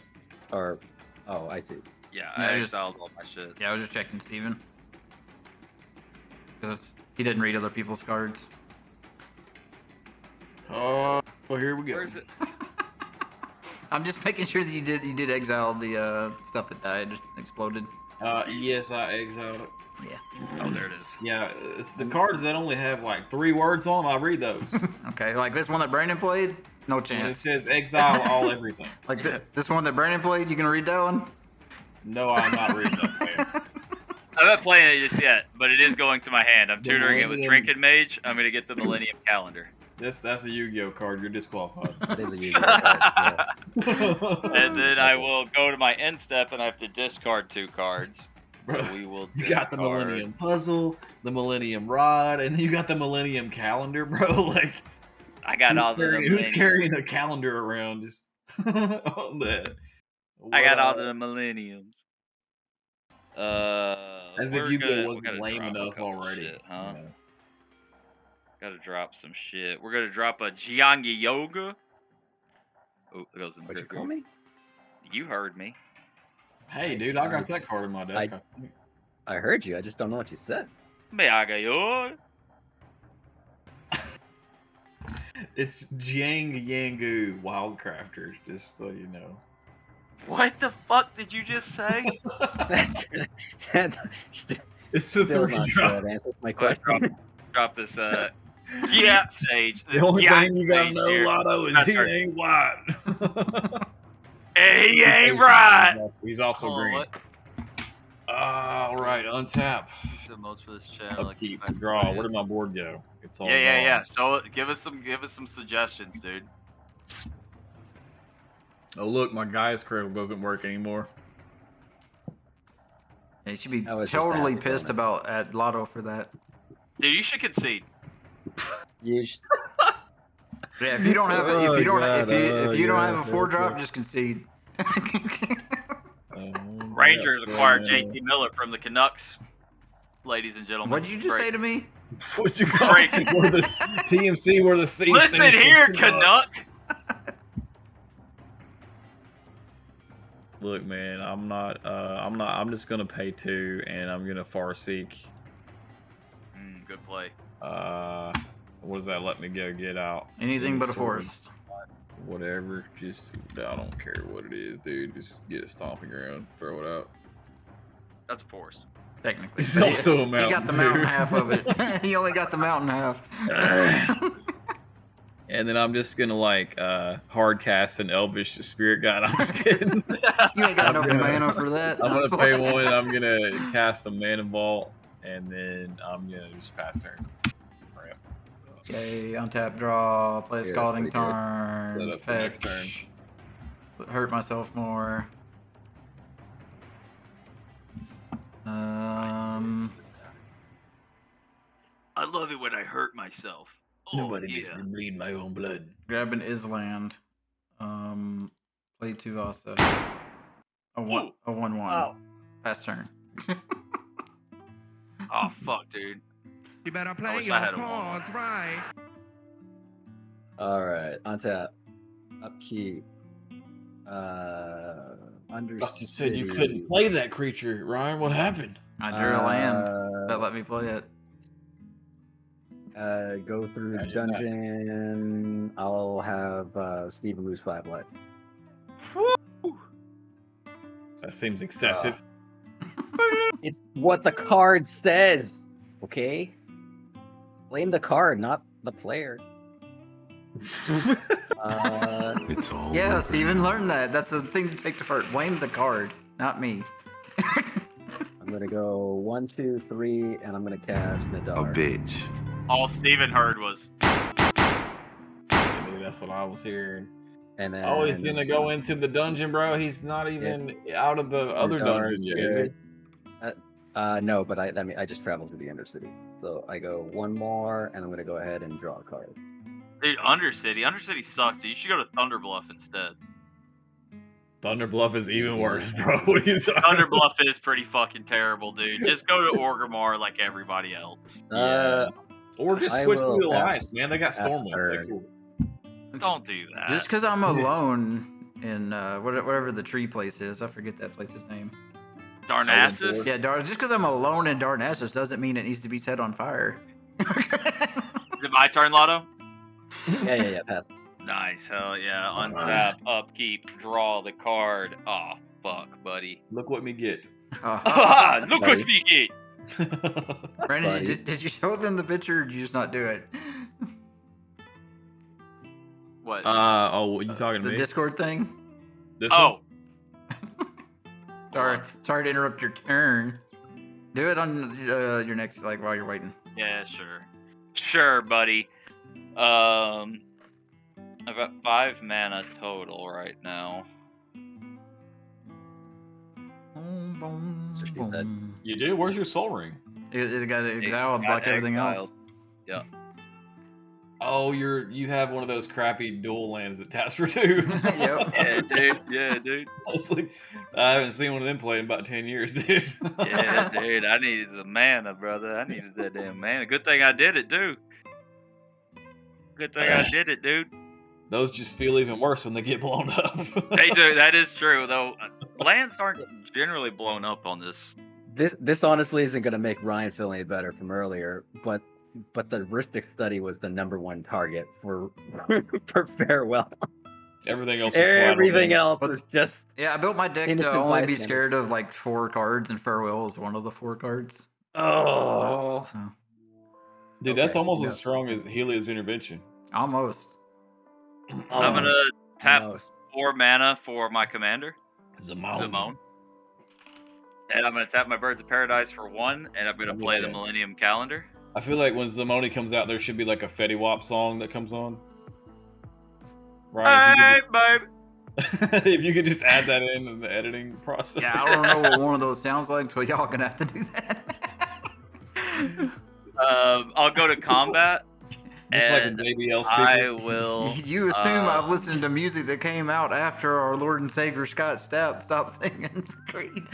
Or, oh, I see. yeah, No, I just- exiled all my shit. Yeah, I was just checking Steven. Because he didn't read other people's cards. Oh, well, here we go. Where is it? I'm just making sure that you did exile the stuff that died, exploded. Yes, I exiled it. Oh, there it is. Yeah, it's the cards that only have like 3 words on them, I read those. Okay, like this one that Brandon played. No When it chance. says exile all everything. Like this one that Brandon played, you can read that one? No, I'm not reading that plan. I'm not playing it just yet, but it is going to my hand. I'm The tutoring it with Millennium- Drinking Mage. I'm going to get the Millennium Calendar. That's a Yu-Gi-Oh card. You're disqualified. That is a Yu-Gi-Oh card. And then I will go to my end step and I have to discard 2 cards. Bro, So we will you got the discard- Millennium Puzzle, the Millennium Rod, and then you got the Millennium Calendar, bro. Like, I got all the who's Millennium. carrying a calendar around just on that? I got all the Millenniums. As if we're Yu-Gi-Oh gonna- wasn't we're gonna lame drop a enough couple already. shit, huh? You know. Gotta drop some shit. We're gonna drop a Jiangi Yoga. Oh, it goes in the What you group. call me? You heard me. Hey, dude, I got that card in my deck. I heard you. I just don't know what you said. Miyaga Yoga. It's Jiang Yangu Wildcrafter, just so you know. What the fuck did you just say? It's the Still 3 not drop. sure that answers my Go ahead, question. drop this yeah, Sage. The only Yacht thing you gotta Sage know, here. Lotto, is That's he our- ain't white. Hey, he ain't right. He's also Hold on, green. what? All right, untap. Some modes for this channel. Upkeep, draw. Where did my board go? It's all Yeah. gone. Show it. Give us some suggestions, dude. Oh look, my Gaia's Cradle doesn't work anymore. You should be That was just totally that, pissed wasn't it? about at Lotto for that. Dude, you should concede. You sh- Yeah, if you don't have Oh, if you don't God, if you don't have a yeah, 4-drop, okay. just concede. Rangers acquired JT Miller from the Canucks. Ladies and gentlemen. What did you just say to me? What you call Break. it? We're the TMC. We're the C. Listen stands for here, Canuck. Canuck. Look, man, I'm just gonna pay 2, and I'm gonna Farseek. Good play. What does that let me go get out? Anything Get but a sword. forest. Whatever. Just I don't care what it is, dude. Just get a stomping ground, throw it out. That's a force. Technically. It's also a He mountain. got the mountain too. half of it. He only got the mountain half. And then I'm just gonna like hard cast an Elvish Spirit Guide. I'm just kidding. You ain't got enough gonna- mana for that. I'm gonna pay 1. I'm gonna cast a Mana Vault, and then I'm gonna just pass turn. Ramp. Okay, untap, draw, play a Yeah, scalding pretty good. turn, Set up for next fetch, hurt myself more. I love it when I hurt myself. Oh, yeah. bleed my own blood. Grab an Island. Play 2 also. A 1-1. Oh. Pass turn. Oh, fuck, dude. You better I play wish your I had a cards right. All right, on tap, upkeep, under I just said you city. couldn't play that creature, Ryan. What happened? I drew a land that let me play it. Go through the Imagine that. dungeon. I'll have Steven lose 5 life. That seems excessive. It's what the card says. Okay. Blame the card, not the player. It's all Yeah, over Steven, now. learn that. That's the thing to take to heart. Blame the card, not me. I'm gonna go 1, 2, 3, and I'm gonna cast A Nadaar. bitch. All Steven heard was, Maybe that's what I was hearing. And then Oh, he's gonna go into the dungeon, bro. He's not even out of the other Nadaar's dungeon yet, is he? good. No, but I just traveled to the Undercity. So I go 1 more, and I'm gonna go ahead and draw a card. dude, Undercity sucks, dude. You should go to Thunderbluff instead. Thunder Bluff is even worse, bro. What are you talking Thunderbluff is pretty fucking terrible, dude. Just go to Orgrimmar like everybody else. Or just I switch to will the pass- Alliance, man. They got pass Stormwind. They're turn. cool. Don't do that. Just because I'm alone in whatever the tree place is, I forget that place's name. Darnassus? Yeah, just because I'm alone in Darnassus doesn't mean it needs to be set on fire. Is it my turn, Lotto? Yeah, pass. Nice, hell yeah. Untap, upkeep, draw the card. Oh, fuck, buddy. Look what me get. Look what Buddy. we get. Brandon, Buddy. did you show them the picture or did you just not do it? What? What you talking to The me? Discord thing? This Oh, Sorry to interrupt your turn. Do it on your next, like, while you're waiting. yeah, sure, buddy. I've got 5 mana total right now. So she said. You do? Where's your soul ring? It got exiled got like everything else. exiled. Yeah. Oh, you have one of those crappy dual lands that taps for 2. Yep. Yeah, dude. I was like, I haven't seen one of them played in about 10 years, dude. Yeah, dude. I needed the mana, brother. I needed that damn mana. Good thing I did it, dude. Dude. Those just feel even worse when they get blown up. They do. That is true, though. Lands aren't generally blown up on this. This honestly isn't going to make Ryan feel any better from earlier, but the heuristic study was the #1 target for for farewell. Everything else. Everything else is just. Yeah, I built my deck to Innocent only be bystander. scared of like 4 cards, and Farewell is one of the 4 cards. Oh. So, Dude, that's Okay, almost no. as strong as Helia's intervention. almost. I'm gonna tap Almost. 4 mana for my commander, Zimone. Zimone. And I'm gonna tap my Birds of Paradise for 1, and I'm gonna play the Millennium Calendar. I feel like when Zimone comes out, there should be like a Fetty Wap song that comes on. Hey, babe. If you could just add that in the editing process. Yeah, I don't know what one of those sounds like, so y'all gonna have to do that. I'll go to combat. Just like a and JBL I speaker. will. You assume I've listened to music that came out after our Lord and Savior Scott Stapp stopped singing for Creed.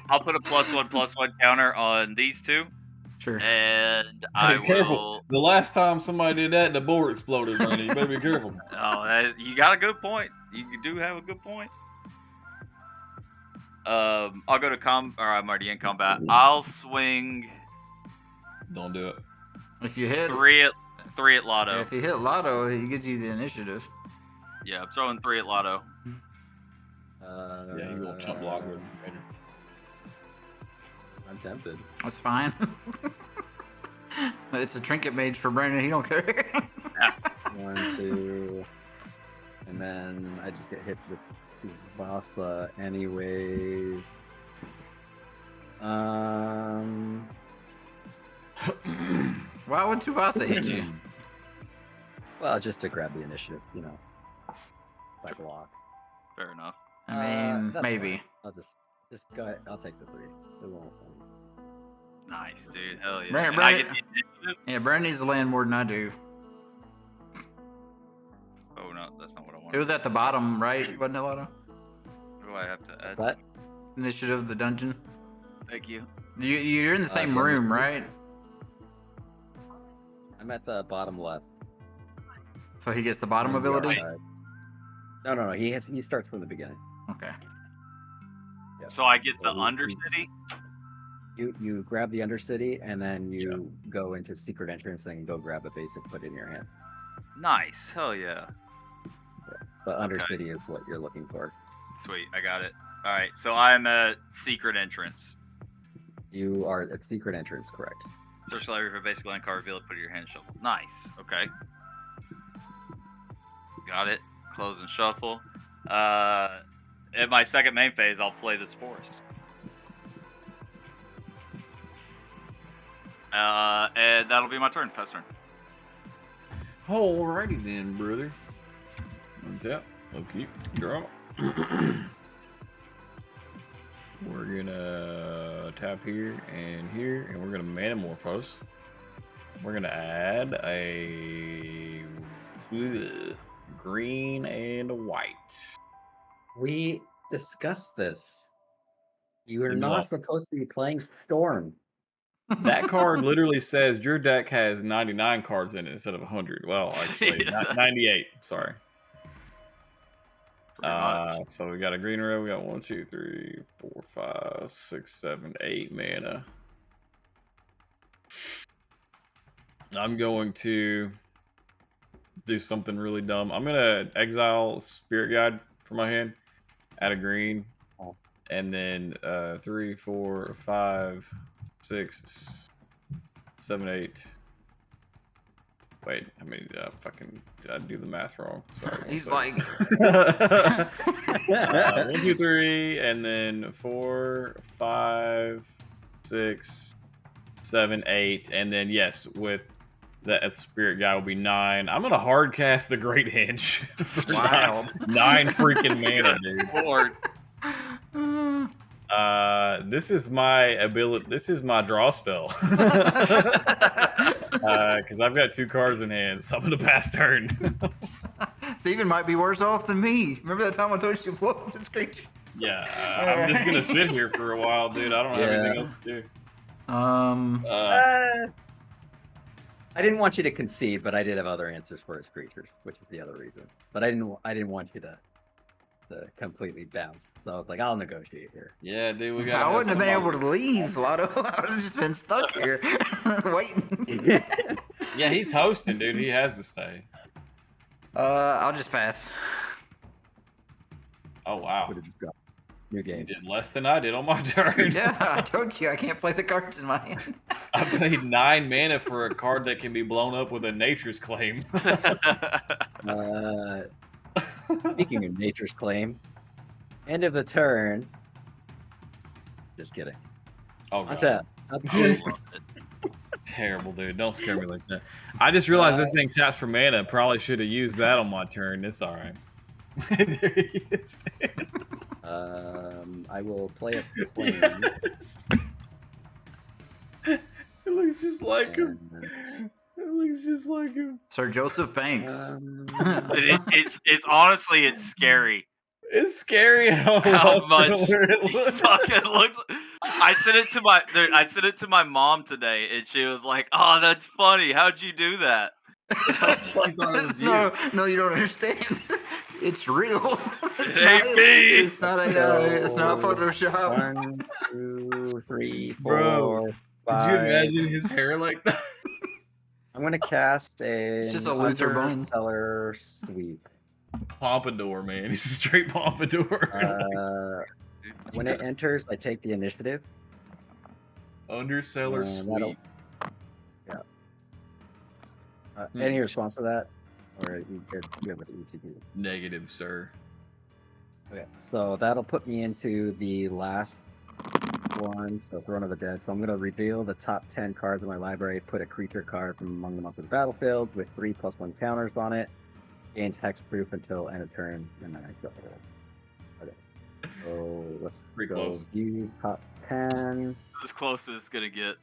I'll put a +1/+1 counter on these 2, Sure. and I Be careful. will. The last time somebody did that, the board exploded, buddy. You better be careful. Oh, you got a good point. You do have a good point. I'll go to or I'm already in combat. I'll swing Don't do it. If you hit 3 at Lotto. if you hit Lotto, he gives you the initiative. Yeah, I'm throwing 3 at Lotto. Yeah, you gonna chump block with him later. I'm tempted. That's fine. It's a trinket mage for Brandon. He don't care. 1, 2, and then I just get hit with Vasa anyways. Why would Tuvasa hit you? Well, just to grab the initiative, by block. Fair enough. I mean, That's maybe. fine. I'll just go ahead. I'll take the 3. It won't. Nice, dude. Hell yeah. Brandon, And I get the initiative? Yeah, Brandon needs to land more than I do. Oh, no, that's not what I wanted. It was at the bottom, right? Wasn't it, Lotto? What do I have to add? What? Initiative, the dungeon. Thank you. You're in the same yeah, room, Mr. right? I'm at the bottom left. So he gets the bottom Yeah, ability? No. He starts from the beginning. Okay. Yeah. So I get the So Undercity? You grab the Undercity and then you go into Secret Entrance and go grab a basic, put it in your hand. Nice. Hell yeah. But Undercity is what you're looking for. Sweet. I got it. All right. So I'm at Secret Entrance. You are at Secret Entrance, correct? Search the library for basic land card, reveal it, put it in your hand, shuffle. Nice. Okay. Got it. Close and shuffle. In my second main phase, I'll play this forest. And that'll be my turn. Pass turn. Alrighty then, brother. Untap. Okay. Draw. We're gonna tap here, and we're gonna Manamorphose. We're gonna add a green and a white. We discussed this. You are And not what? supposed to be playing Storm. That card literally says your deck has 99 cards in it instead of 100. Well, actually, 98. Sorry. So we got a green row. We got 1, 2, 3, 4, 5, 6, 7, 8 mana. I'm going to do something really dumb. I'm gonna exile Spirit Guide from my hand, add a green, and then 3, 4, 5, 6, 7, 8. Wait, I mean, fucking, did I do the math wrong? Sorry. He's one like, second. 1, 2, 3, and then 4, 5, 6, 7, 8, and then yes, with that spirit guy will be 9. I'm gonna hard cast the Great Hinge for Wild. 9 freaking mana, dude. Lord. This is my ability. This is my draw spell. Because I've got 2 cards in hand, so I'm gonna pass turn. Steven might be worse off than me. Remember that time I told you to blow up his creature? Yeah, I'm just gonna sit here for a while, dude. I don't have anything else to do. I didn't want you to concede, but I did have other answers for his creatures, which is the other reason. But I didn't want you to completely bounce. So I was like, I'll negotiate here. Yeah, dude, we got. I wouldn't have been able to leave, Lotto. I would have just been stuck here, waiting. Yeah, he's hosting, dude. He has to stay. I'll just pass. Oh wow, Would have just got new you game. did less than I did on my turn. Yeah, I told you I can't play the cards in my hand. I paid 9 mana for a card that can be blown up with a Nature's Claim. Speaking of Nature's Claim, end of the turn. Just kidding. Oh god. Untap. Terrible, dude. Don't scare me like that. I just realized this thing taps for mana. Probably should have used that on my turn. It's all right. There he is. I will play a claim. It looks just like him. It looks just like him. Sir Joseph Banks. It's honestly, it's scary. It's scary how much it looks. Fucking looks. I sent it to my mom today, and she was like, "Oh, that's funny. How'd you do that?" I was like, thought it was you. No, you don't understand. It's real. It ain't me. It's not it's not Photoshop. 1, 2, 3, 4, Bro, 5. Could you imagine his hair like that? I'm gonna cast It's just a looser bone. Cellar Sweep. Pompadour, man. He's a straight pompadour. When it enters, I take the initiative. Underseller that'll- sweep. Any response to that? Or you have an ETP? Negative, sir. Okay, so that'll put me into the last one, so Throne of the Dead. So I'm going to reveal the top 10 cards in my library, put a creature card from among them onto the battlefield with 3+1 counters on it. Gains hexproof until end of turn, and then I go. Okay. So let's Pretty go close. view top 10. As close as it's gonna get.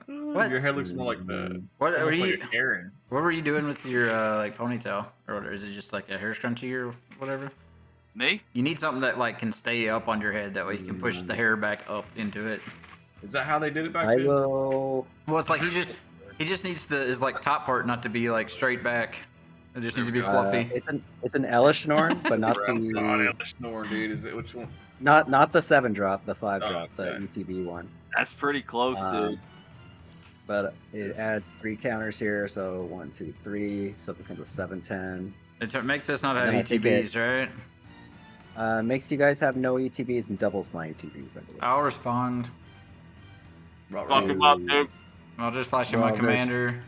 What? Your hair looks more like the. What were Almost you? like a Karen. What were you doing with your like ponytail, or what, is it just like a hair scrunchie or whatever? Me? You need something that like can stay up on your head. That way you can push the hair back up into it. Is that how they did it back I then? will. Well, it's like he just needs his like top part not to be like straight back. It just needs to be fluffy. It's an Elishnorn, but not Oh, God, the Elishnorn, dude. Is it which one? not the 7-drop, the 5-drop, Oh, okay. the ETB one. That's pretty close, dude. But it adds 3 counters here, so 1, 2, 3, so it becomes a 7/10. It makes us not have And I think ETBs, right? Makes you guys have no ETBs and doubles my ETBs, I believe. I'll respond. Fuck him up, dude. I'll just flash you Well, my commander.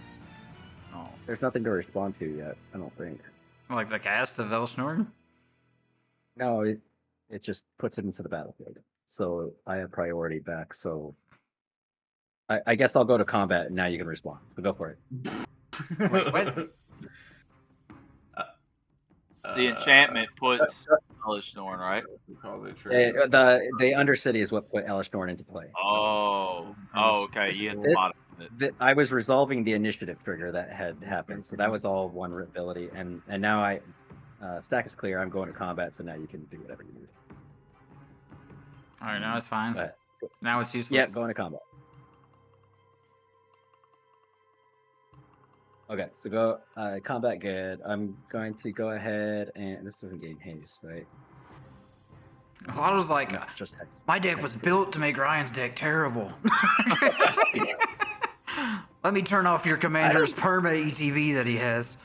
Oh, There's nothing to respond to yet, I don't think. like the cast of Elsnorn? No, it just puts it into the battlefield. So I have priority back, so I guess I'll go to combat and now you can respond. So go for it. Wait, what? The enchantment puts Elishnorn, right? The Undercity is what put Elishnorn into play. Oh, okay. You hit the This- bottom of it. I was resolving the initiative trigger that had happened, so that was all one ability, and now stack is clear. I'm going to combat, so now you can do whatever you need. All right, now it's fine. But, Now it's useless. yeah, going to combat. Okay, so go combat good. I'm going to go ahead and this doesn't gain haste, right? I was like, No, just hex. my deck was built to make Ryan's deck terrible. Let me turn off your commander's perma ETV that he has.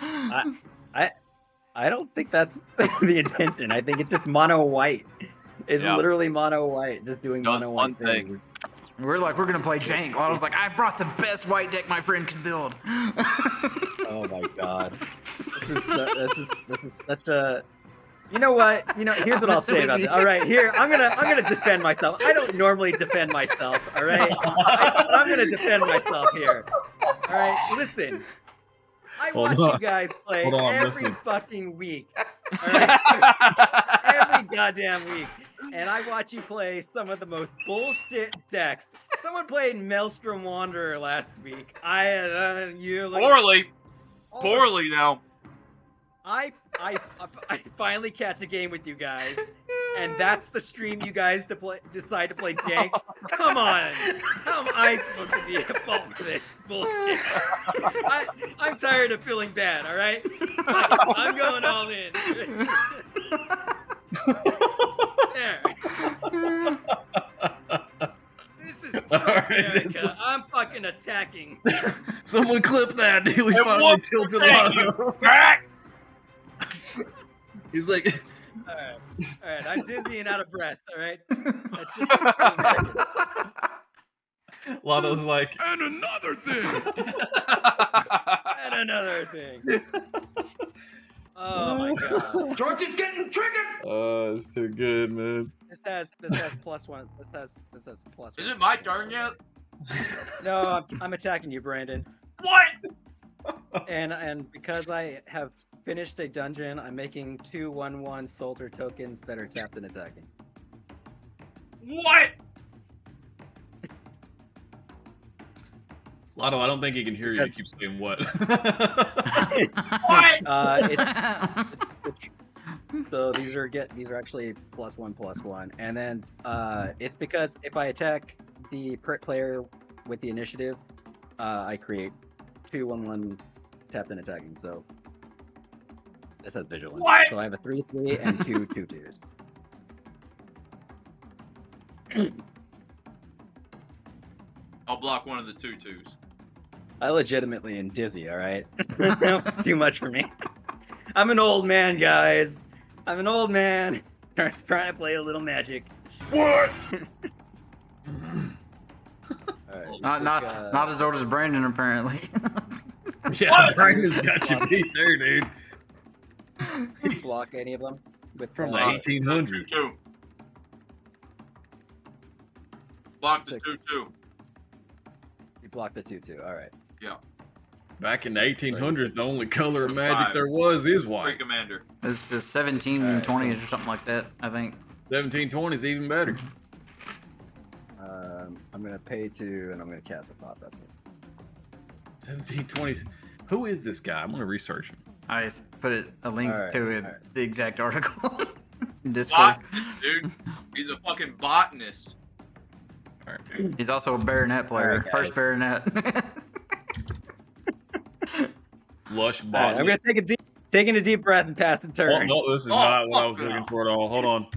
I don't think that's the intention. I think it's just mono white. It's Yeah. literally mono white, just doing Does mono one white things. thing. We're gonna play Jank. I was like, I brought the best white deck my friend can build. Oh my god. This is such a. You know what? Here's what I'll say about this. All right, here I'm gonna defend myself. I don't normally defend myself. All right, I'm gonna defend myself here. All right, listen. I watch you guys play every fucking week. All right, every goddamn week, and I watch you play some of the most bullshit decks. Someone played Maelstrom Wanderer last week. Poorly now. I finally catch a game with you guys, and that's the stream you guys decide to play Jank. Come on, how am I supposed to be at fault for this bullshit? I'm tired of feeling bad. All right, I'm going all in. There. This is America. I'm fucking attacking. Someone clip that. He was finally tilted on. He's like, All right. I'm dizzy and out of breath. All right. That's just Lotto's like, and another thing. and another thing. Oh my god. George is getting triggered. oh, it's too good, man. This has +1. This has +1. Is it my turn yet? No, I'm attacking you, Brandon. What? And because I have finished a dungeon, I'm making 2 1/1 soldier tokens that are tapped and attacking. What? Lotto, I don't think he can hear you. He keeps saying what? So these are actually +1/+1, and then it's because if I attack the player with the initiative, I create 2 1/1 tapped and attacking. So this has vigilance. What? So I have a 3/3 and 2 2/2s. I'll block one of the 2/2s. I legitimately am dizzy. All right, that's too much for me. I'm an old man, guys. I'm an old man trying to play a little magic. What? All right, Not as old as Brandon, apparently. Yeah, Brandon's got you beat there, dude. block any of them with From the 1800s. 2/2. Block the Sick. 2/2. You block the 2/2. All right. Yeah. Back in the 1800s, the only color of Five. magic there was is Free white. commander. It's 1720s or something like that, I think. 1720 is even better. I'm gonna pay 2, and I'm gonna cast a thought vessel. 1720s. Who is this guy? I'm gonna research him. I put a link Alright, to alright. the exact article in Discord. Botanist, dude. He's a fucking botanist. All right. He's also a Baronet player. Alright, guys. First Baronet. Lush All right, bottom. I'm gonna taking a deep breath and pass the Oh, turn. no, this is Oh, not what I fuck was no. looking for at all. Hold on.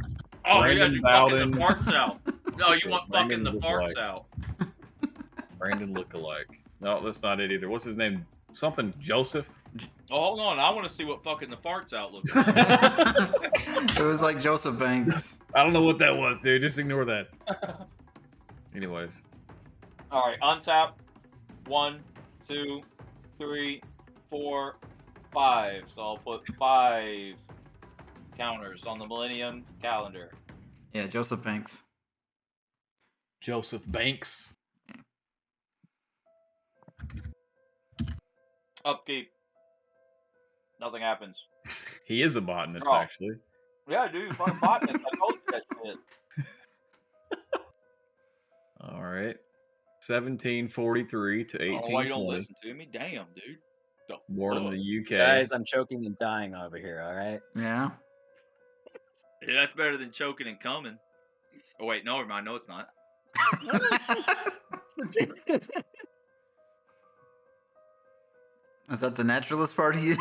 Oh, Brandon you gotta do fucking the Bowden. farts out. No, you want fucking Brandon the farts Lookalike. out. Brandon lookalike. No, that's not it either. What's his name? Something Joseph? Oh, hold on. I want to see what fucking the farts out looks like. It was like Joseph Banks. I don't know what that was, dude. Just ignore that. Anyways. All right, untap. 1, 2, 3, 4, 5. So I'll put 5 counters on the Millennium calendar. Yeah, Joseph Banks. Joseph Banks. Upkeep. Nothing happens. He is a botanist, Oh. actually. Yeah, dude, fucking botanist. I told you that shit. All right. 1743 to I don't know why you don't 1820. listen to me. Damn, dude. The Born in fuck? the UK. Guys, I'm choking and dying over here. All right. Yeah. Yeah, that's better than choking and coming. Oh wait, no, no, it's not. Is that the naturalist part of you?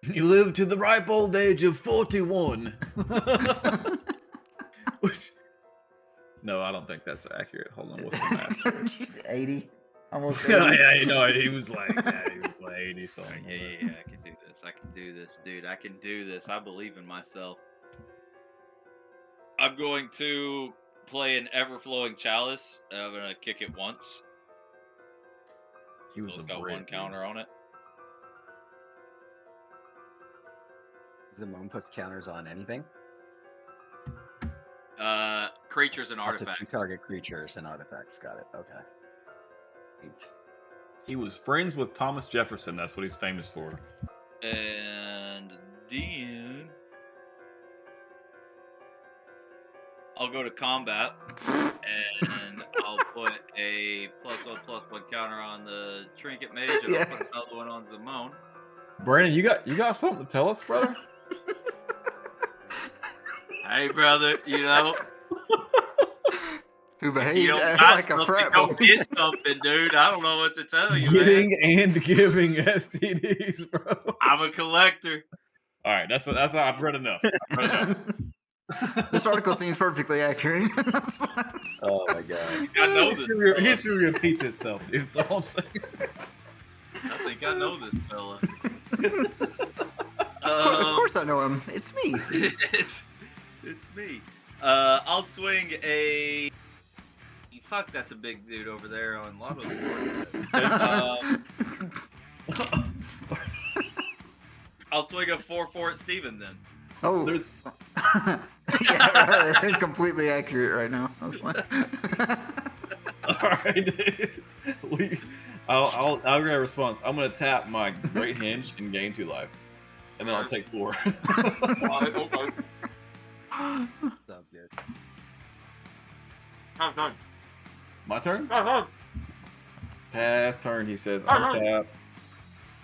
You live to the ripe old age of 41. Which- no, I don't think that's accurate. Hold on, what's the math? 80. Almost yeah, 80. yeah, you know, he was like 80 something. Yeah, I can do this. I can do this, dude. I can do this. I believe in myself. I'm going to play an ever-flowing chalice. And I'm gonna kick it once. He was So a it's got brick, one dude. counter on it. Zimone puts counters on anything. Creatures and Up to 2 artifacts. target creatures and artifacts. Got it. Okay. 8. He was friends with Thomas Jefferson. That's what he's famous for. And then I'll go to combat, and I'll put a +1/+1 counter on the Trinket Mage, and I'll put another one on Zimone. Brandon, you got something to tell us, brother? Hey, brother, you know, Who if you behaved don't got like a something, frat boy. don't get something, dude. I don't know what to tell you, man. Getting and giving STDs, bro. I'm a collector. All right, that's I've read enough. I've read enough. This article seems perfectly accurate. That's fine. Oh my god. I know this fella. History repeats itself, dude. That's all I'm saying. I think I know this fella. Of course I know him. It's me. it's me. I'll swing a. Fuck, that's a big dude over there on Lotto's board. I'll swing a 4/4 at Steven then. Oh. There's- Yeah, right. Completely accurate right now. That's fine. All right, dude. I'll get a response. I'm gonna tap my Great Hinge and gain 2 life, and then I'll take 4. Okay. Sounds good. My turn. Pass turn. He says untap.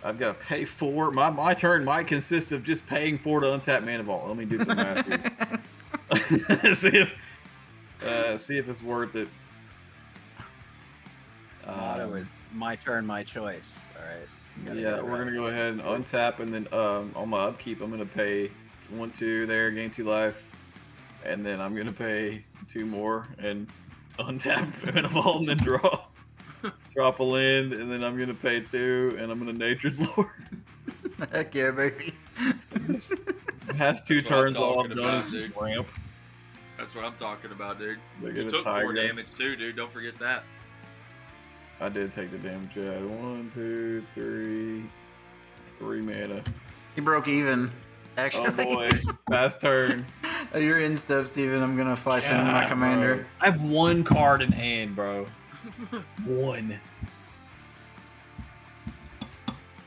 I've got to pay 4. My turn might consist of just paying 4 to untap Mana Vault. Let me do some math here. see if it's worth it. Motto is my turn, my choice. All right. Yeah, we're gonna go ahead and untap, and then on my upkeep, I'm gonna pay 1, 2 there, gain 2 life, and then I'm gonna pay 2 more and untap Mana Vault and then draw. Drop a land, and then I'm gonna pay 2, and I'm gonna Nature's Lord. Heck yeah, baby. Past 2 That's what I'm turns, all I've talking done about, is just dude. ramp. That's what I'm talking about, dude. Look You at a took 4 tiger. damage too, dude. Don't forget that. I did take the damage. Yeah, 1, 2, 3, 3 mana. He broke even. Actually. Oh boy, fast turn. You're in step, Steven. I'm gonna flash in my God, commander. bro. I have 1 card in hand, bro. 1.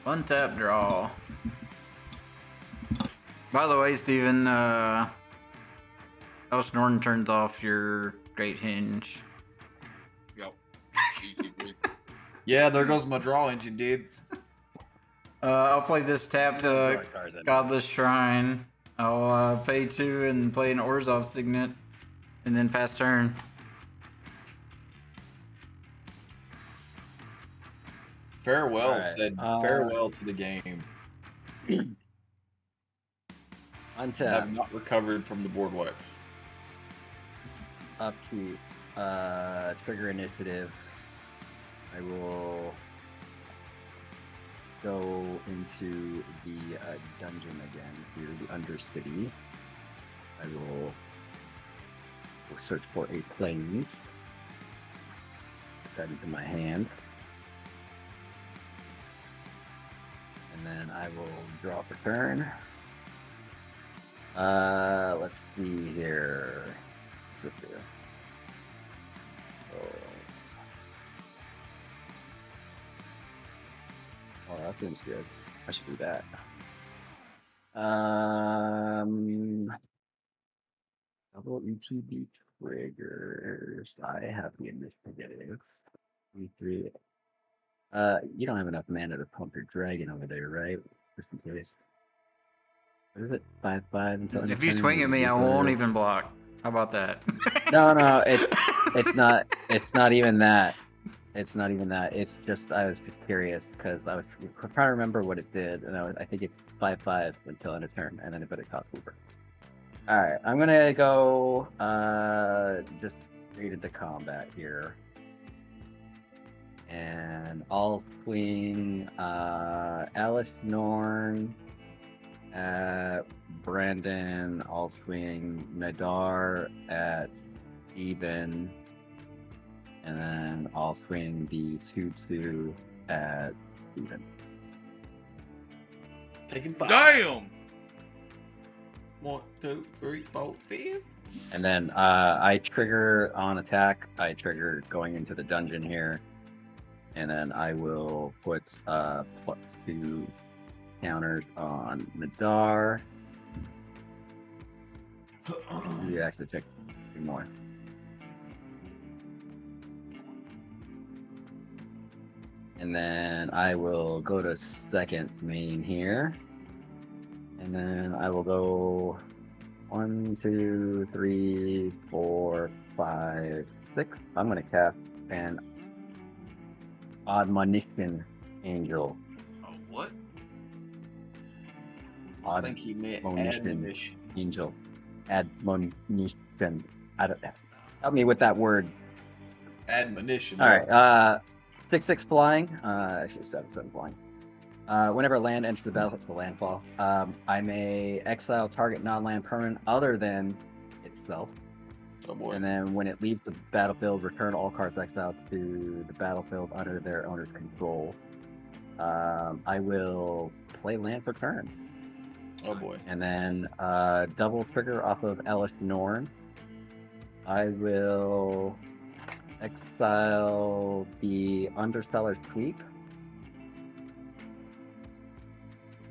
Untap draw. By the way, Steven, Elsh Norton turns off your Great Hinge. Yep. Yeah, there goes my draw engine, dude. I'll play this tapped Draw a card then. Godless Shrine. I'll pay 2 and play an Orzhov Signet, and then pass turn. Farewell Alright, said farewell to the game. I Untap. have not recovered from the board wipe. Upkeep. Trigger initiative. I will go into the dungeon again here, the Undercity. I will search for a plains. Put that into my hand. And then I will draw for turn. Let's see here. What's this here? Oh, that seems good. I should do that. Double ETB triggers. I have the initiative. E3. You don't have enough mana to pump your dragon over there, right? Just in case. What is it? 5/5 until If you swing at me, I won't even block. How about that? No, it's not. It's not even that. It's not even that. It's just I was just curious because I was trying to remember what it did, and I think it's 5/5 until end of turn, and then it costs Uber. All right, I'm gonna go just straight into combat here, and I'll swing Alice Norn at Brandon. I'll swing Nadaar at even. And then I'll swing the 2/2 at Steven. Taking 5. Damn! 1, 2, 3, 4, 5. And then I trigger on attack. I trigger going into the dungeon here. And then I will put +2 counters on Nadaar. You actually take 2 more. And then I will go to second main here. And then I will go 1, 2, 3, 4, 5, 6. I'm going to cast an Admonition Angel. Oh, what? I think he meant Admonition admonition. Angel. Admonition. Help me with that word. Admonition. All right. 6/6 flying. Actually 7/7 flying. Whenever land enters the battle, it's the landfall. I may exile target non-land permanent other than itself. Oh boy. And then when it leaves the battlefield, return all cards exiled to the battlefield under their owner's control. I will play land for turn. Oh boy. And then double trigger off of Elish Norn. I will exile the Underseller's Sweep.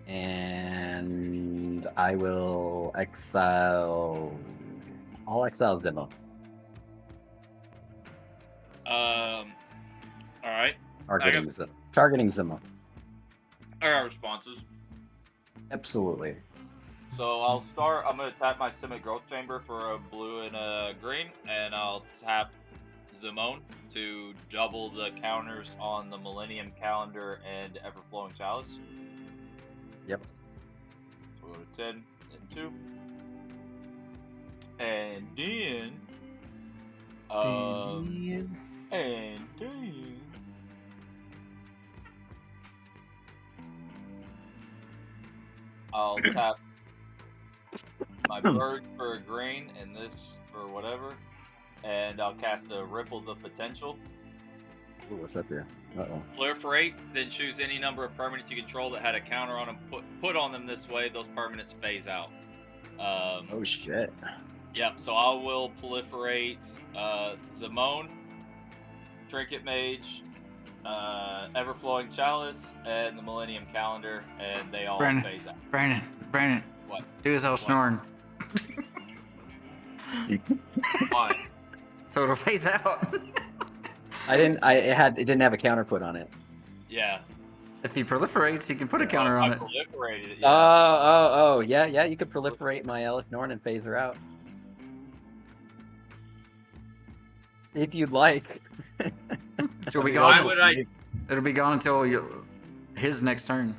And I will exile. I'll exile Zimone. All right. Targeting Zimone. I got responses. Absolutely. So I'll start. I'm gonna tap my Simic Growth Chamber for a blue and a green, and I'll tap Zimone to double the counters on the Millennium Calendar and Everflowing Chalice. Yep. So we'll go to 10 and 2. And then I'll tap my bird for a green and this for whatever, and I'll cast a Ripples of Potential. Ooh, what's up here? Uh-oh. Proliferate, then choose any number of permanents you control that had a counter on them. Put on them this way. Those permanents phase out. Oh shit. Yep. So I will proliferate Zimone, Trinket Mage, Everflowing Chalice, and the Millennium Calendar, and they all phase out. Brandon. What? Do as I was snoring. Why? So it'll phase out. It didn't have a counter put on it. Yeah. If he proliferates, he can put a counter I on it. proliferated it. Yeah. Oh, yeah. You could proliferate my Elish Norn and phase her out. If you'd like. So we Why gone. would I? It'll be gone until his next turn.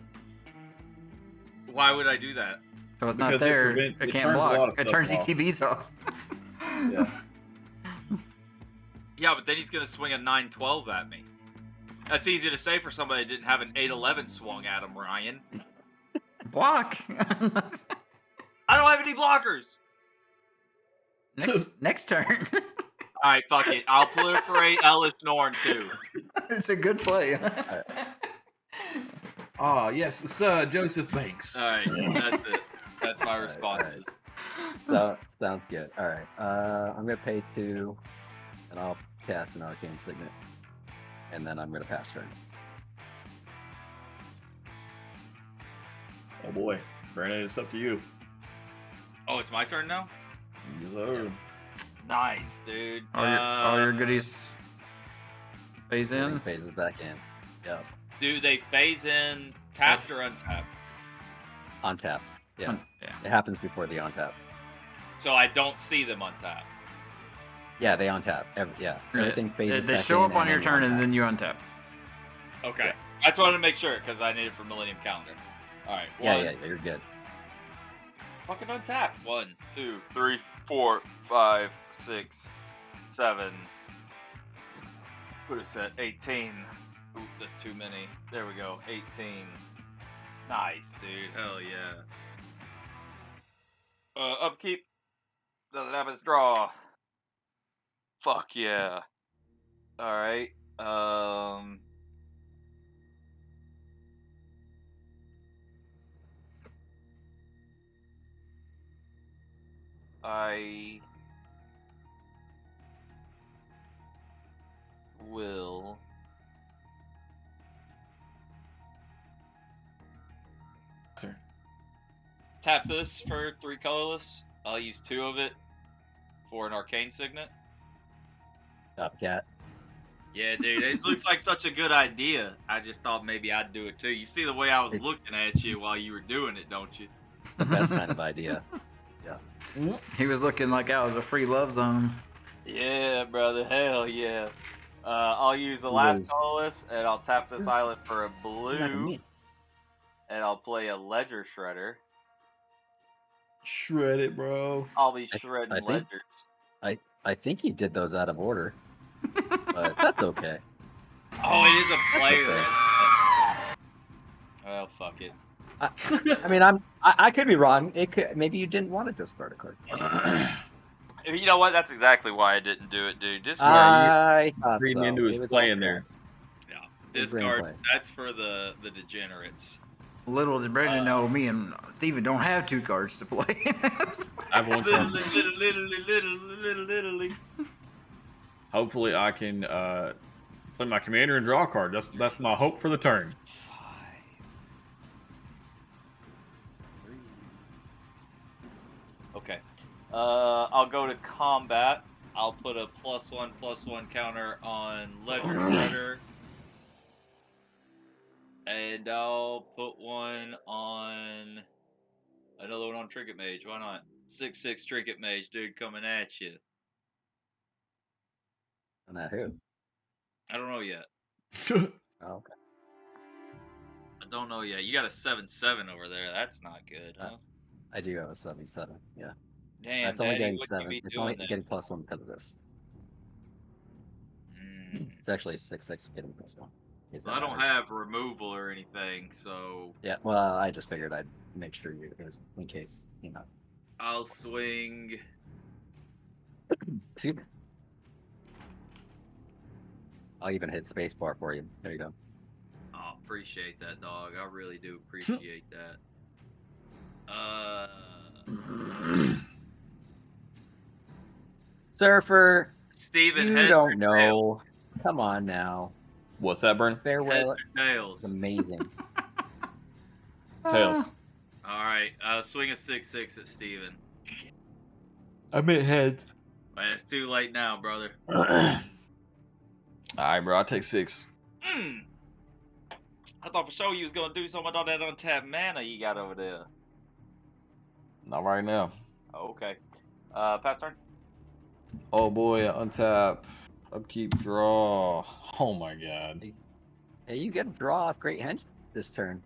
Why would I do that? So it's Because not it there. prevents- It it can't turns a lot block. of It stuff turns off. ETBs off. Yeah. Yeah, but then he's gonna swing a 9/12 at me. That's easy to say for somebody that didn't have an 8/11 swung at him, Ryan. Block. I don't have any blockers. next turn. All right, fuck it. I'll proliferate Elish Norn too. It's a good play. Ah, yes, Sir Joseph Banks. All right, that's it. That's my responses. So, sounds good. All right. I'm gonna pay 2, and I'll cast an Arcane Signet, and then I'm gonna pass turn. Oh boy, Brandon, it's up to you. Oh, it's my turn now? Yes, sir. Nice, dude. All your goodies phase in. Phases back in. Yep. Do they phase in tapped or untapped? Untapped. Yeah. Yeah. It happens before the untap. So I don't see them untapped. Yeah, they untap. Everything phases They back show in up on your then turn and untap. then you untap. Okay. I just wanted to make sure because I need it for Millennium Calendar. All right. Yeah, you're good. Fucking untap. 1, 2, 3, 4, 5, 6, 7. What is that? 18. Ooh, that's too many. There we go. 18. Nice, dude. Hell yeah. Upkeep. Doesn't have his draw. Fuck yeah. Alright. I will tap this for 3 colorless. I'll use 2 of it for an arcane signet. Copycat. Yeah, dude, it looks like such a good idea. I just thought maybe I'd do it too. You see the way I was looking at you while you were doing it, don't you? It's the best kind of idea. Yeah. He was looking like I was a free love zone. Yeah, brother, hell yeah. I'll use the last Yes. colorless, and I'll tap this island for a You're not gonna blue, meet. and I'll play a ledger shredder. Shred it, bro. I'll be I shredding think- ledgers. I think you did those out of order, but that's okay. Oh, it is a player. okay. Well, fuck it. I mean, I could be wrong. It could, maybe you didn't want to discard a card. You know what? That's exactly why I didn't do it, dude. Just I thought reading so. into his It was play all in there. yeah, Good brain discard. play. That's for the degenerates. Little did Brendan know, me and Steven don't have 2 cards to play. I have one Little, card. little. Hopefully, I can play my commander and draw a card. That's my hope for the turn. Okay. I'll go to combat. I'll put a +1/+1 counter on Ledger Shredder. And I'll put one on another one on Trinket Mage. Why not? 6/6 Trinket Mage, dude, coming at you. And that who? I don't know yet. Oh, okay. I don't know yet. You got a 7/7 over there. That's not good, huh? I do have a 7/7. Yeah. Damn, That's only Daddy, getting what 7. you be It's doing only then? getting +1 because of this. It's actually 6/6 getting +1. Is I that don't ours? have removal or anything, so Yeah, well, I just figured I'd make sure you guys, in case, you know. I'll swing. Excuse me. I'll even hit spacebar for you. There you go. Oh, appreciate that, dog. I really do appreciate that. Surfer, Steven, you heads don't or know. tails? Come on now. What's that, Burn? Heads Farewell or tails? is amazing. Tails. All right, swing a 6/6 at Steven. I meant heads. Man, it's too late now, brother. All right, bro. I'll take 6. I thought for sure you was gonna do something about that untapped mana you got over there. Not right now. Oh, okay. Pass turn. Oh boy, untap, upkeep, draw. Oh my god. Hey, you get a draw off Great Henge this turn.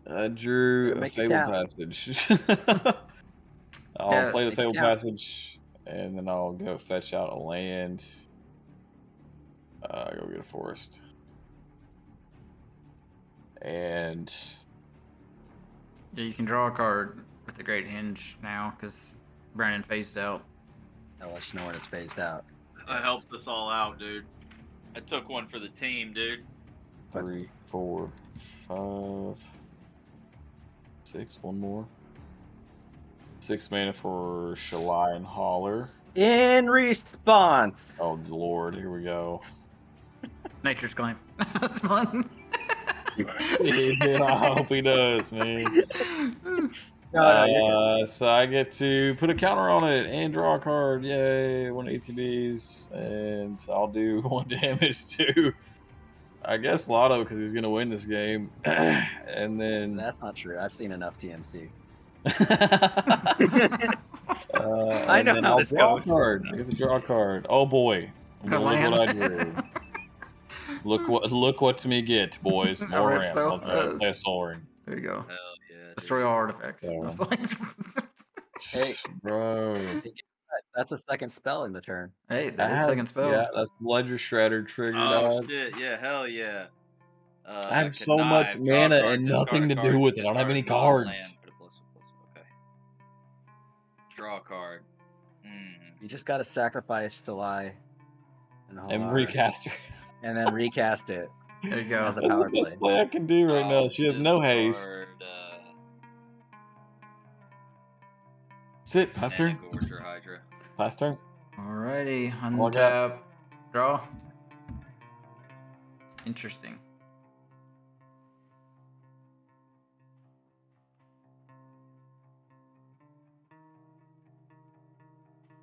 I drew Better a make it Fable count. Passage. I'll Yeah, play the make it Fable count. Passage, and then I'll go fetch out a land. Go get a forest. And Yeah, you can draw a card with the Great Hinge now because Brandon phased out. Hellish Norn is phased out. I helped us all out, dude. I took one for the team, dude. 3, 4, 5, 6. One more. 6 mana for Shalai and Hallar. In response. Oh lord, here we go. Nature's Claim. That's fun. Yeah, I hope he does, man. No, you're good. So I get to put a counter on it and draw a card. Yay, 1 ATBs, and I'll do 1 damage to, I guess, Lotto because he's gonna win this game. And then That's not true. I've seen enough TMC. I know how this goes. Card. I get to draw a card. Oh boy, A look what I land. drew. Look what to me get, boys. A More red ramp. spell. I'll play a soul ring. There you go. Hell yeah. dude. Destroy all artifacts. Yeah. That's fine. Hey. Bro. That's a second spell in the turn. Hey, that is second spell. Yeah, that's Ledger Shredder triggered. Oh dog. shit! Yeah, hell yeah. I have so much mana and nothing to do with it. I don't have any cards. draw a card. You just gotta sacrifice Shalai and And Hallar, recast her. and then recast it There you as go. a That's power the best play. play I can do right now. She has no haste. Discard, Sit, pass turn. Gorger Hydra. Pass turn. Alrighty, All I got. untap, draw. Interesting.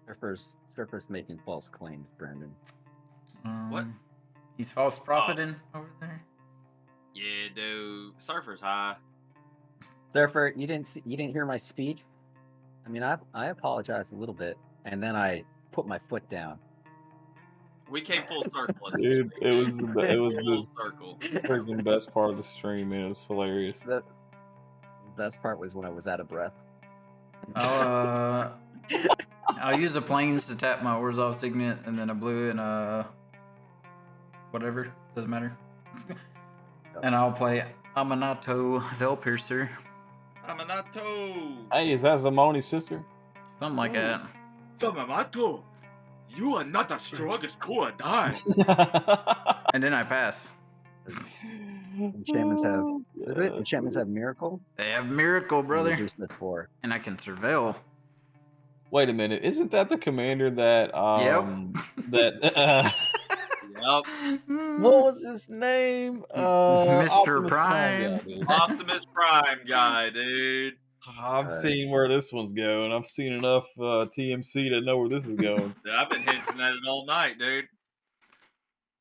Surfer's making false claims, Brandon. What? He's false profiting over there. Yeah, dude. Surfer's high. Surfer, you didn't hear my speech? I mean, I apologized a little bit, and then I put my foot down. We came full circle. at this Dude, stream. it was full the circle. freaking best part of the stream. It was hilarious. The best part was when I was out of breath. I'll use the planes to tap my Orzhov Signet, and then a blue and a whatever, doesn't matter. And I'll play Aminato Veilpiercer, Aminato. Hey, is that Zimone's sister? something like that. Yamamoto, you are not as strong as Kyodai. And then I pass. Enchantments have is it? Enchantments have miracle? They have Miracle, brother, Reduce the 4. and I can surveil. Wait a minute, isn't that the commander that that Yep. what was his name? Mr. Optimus Prime. guy, dude. Optimus Prime guy, dude. I've seen where this one's going. I've seen enough TMC to know where this is going. Dude, I've been hinting at it all night, dude.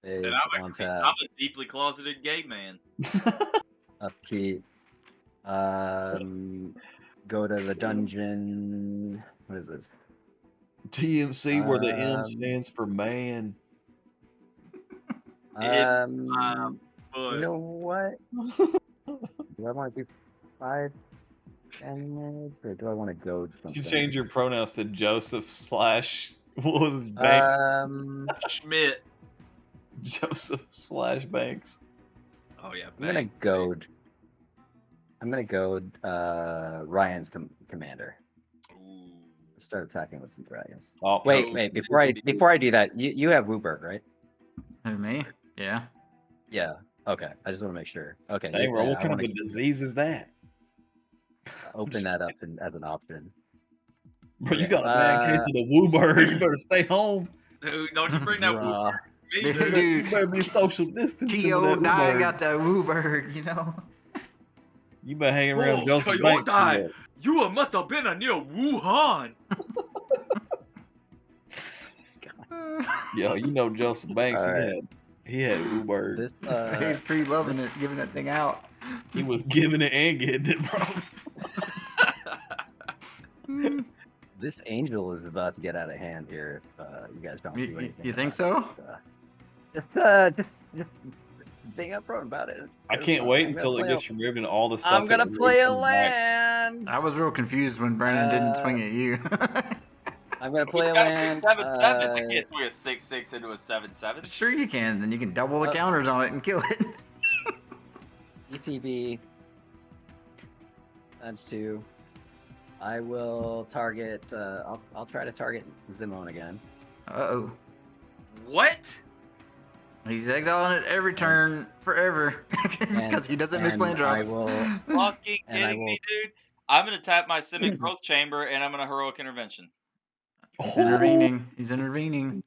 Is And on I'm tap. a deeply closeted gay man. Upkeep. Go to the dungeon. What is this? TMC, where the M stands for man. You But know what? Do I want to do 5 damage, or do I want to goad You something? should change your pronouns to Joseph / what was his Banks? Schmidt. Joseph / Banks. Oh yeah. I'm gonna goad. Ryan's commander. Ooh. Let's start attacking with some dragons. Oh, Wait. Before I do that, you have Wooburg, right? Who, me? Yeah. Yeah. Okay. I just want to make sure. Okay. Dang, bro, yeah, what I kind of wanna a disease is that? open that up as an option. Bro, you got a bad case of the Wooburg. You better stay home. Dude, don't you bring that Draw. word to me, Dude, dude. You better be social distancing with that Kyodai Wooburg. got that Wooburg, you know? You been hanging around Whoa, Joseph Banks. too Kyodai. much. You must have been near Wuhan. Yo, you know Joseph Banks. All right. He had Wooburg. This He's free loving it, giving that thing out. He was giving it and getting it, bro. this angel is about to get out of hand here. If you guys don't do anything. You think about so? it. Just being upfront about it. I can't wait until it gets removed and all the stuff. I'm gonna that play a comes back. land. I was real confused when Brandon didn't swing at you. I'm gonna play a Gotta land. be 7-7. I can't swing a 6-6 into a 7-7. Sure you can, then you can double the counters on it and kill it. ETB. Times 2. I will target. I'll try to target Zimone again. Uh-oh. What? He's exiling it every turn, forever. Because he doesn't miss land drops. I will. Fucking And I kidding will- me, dude? I'm gonna tap my Simic Growth Chamber and I'm gonna Heroic Intervention. He's intervening. He's intervening.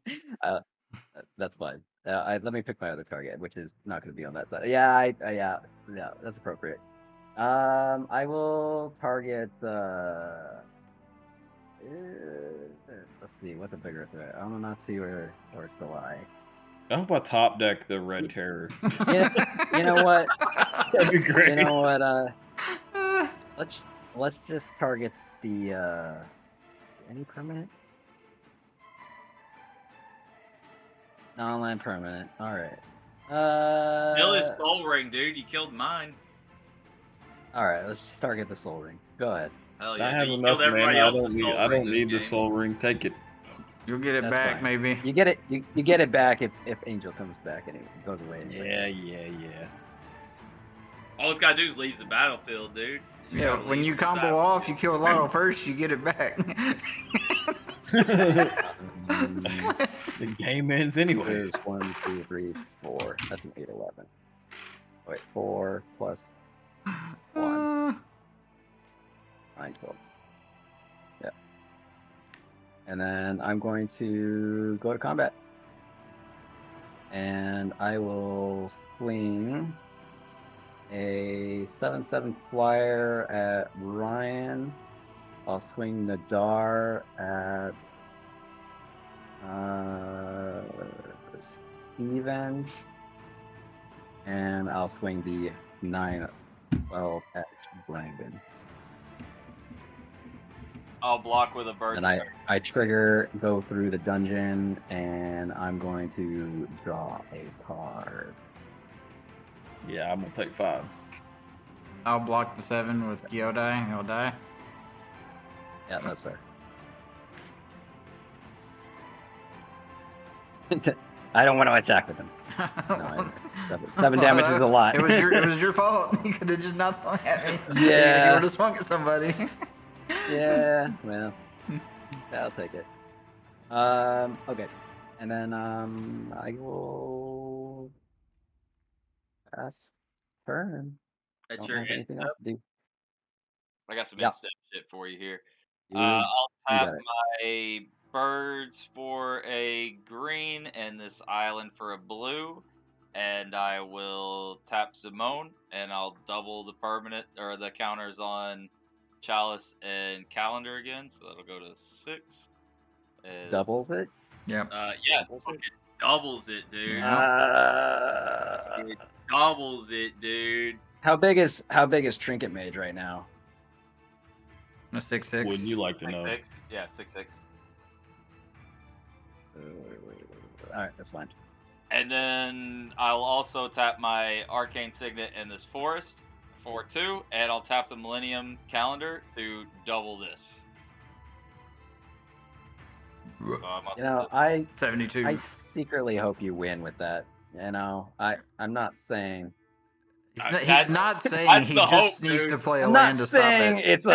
That's fine. Let me pick my other target, which is not going to be on that side. Yeah, yeah, that's appropriate. I will target. Let's see, what's a bigger threat? I'm not see or Shalai. I hope I top deck the Red Terror. You know what? That'd be great. You know what? Let's just target the any permanent. Non-land permanent. All right. Kill his Soul Ring, dude. You killed mine. All right. Let's target the Soul Ring. Go ahead. Hell yeah. I have you enough, killed man. everybody I else's don't need. Soul I Ring don't this need the game. Soul Ring. Take it. You'll get it That's back, fine. maybe. You get it. You get it back if Angel comes back and it goes away. Anyways. Yeah. All it's gotta do is leave the battlefield, dude. Yeah, when you combo off, you kill Lotto first, you get it back. The game ends anyways. This is 1, 2, 3, 4. That's an 8, 11. Wait, 4 plus 1. 9, 12. Yeah. And then I'm going to go to combat. And I will swing a 7/7 flyer at Ryan. I'll swing Nadaar at Steven. And I'll swing the 9/12 at Brandon. I'll block with a bird. And I trigger, go through the dungeon, and I'm going to draw a card. Yeah, I'm gonna take 5. I'll block the 7 with Kyodai. He'll die. Yeah, that's fair. I don't want to attack with him. No, 7 damage is a lot. It was your fault. You could have just not swung at me. Yeah. You would have swung at somebody. Yeah, well, I'll take it. Okay. And then I will pass turn. That's Don't your have anything instep. else to do. I got some Yeah. instep shit for you here. You I'll tap got it. my birds for a green and this island for a blue. And I will tap Zimone and I'll double the permanent or the counters on Chalice and Calendar again. So that'll go to 6. Just doubles it? Yep. Yeah, Doubles it? it doubles it, dude. It doubles it, dude. How big is Trinket Mage right now? A 6/6. Wouldn't you like to know? 6/6. Yeah, 6/6. All right, that's fine. And then I'll also tap my Arcane Signet in this forest for 2, and I'll tap the Millennium Calendar to double this. So I'm up You know, to 72. I secretly hope you win with that. You know, I'm not saying He's not saying that's he the just hope, needs dude. to play a I'm land not to stop saying it. it's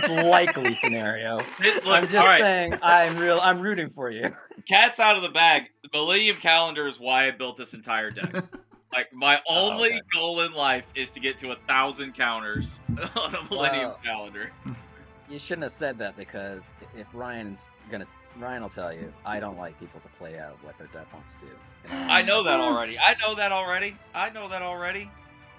likely scenario. Look, I'm just all right, saying I'm rooting for you. cat's out of the bag. The Millennium Calendar is why I built this entire deck. Like, my only okay. goal in life is to get to 1,000 counters on the Millennium Well, Calendar. You shouldn't have said that because if Ryan will tell you, I don't like people to play out what their deck wants to do. You know? I know that already. I know that already.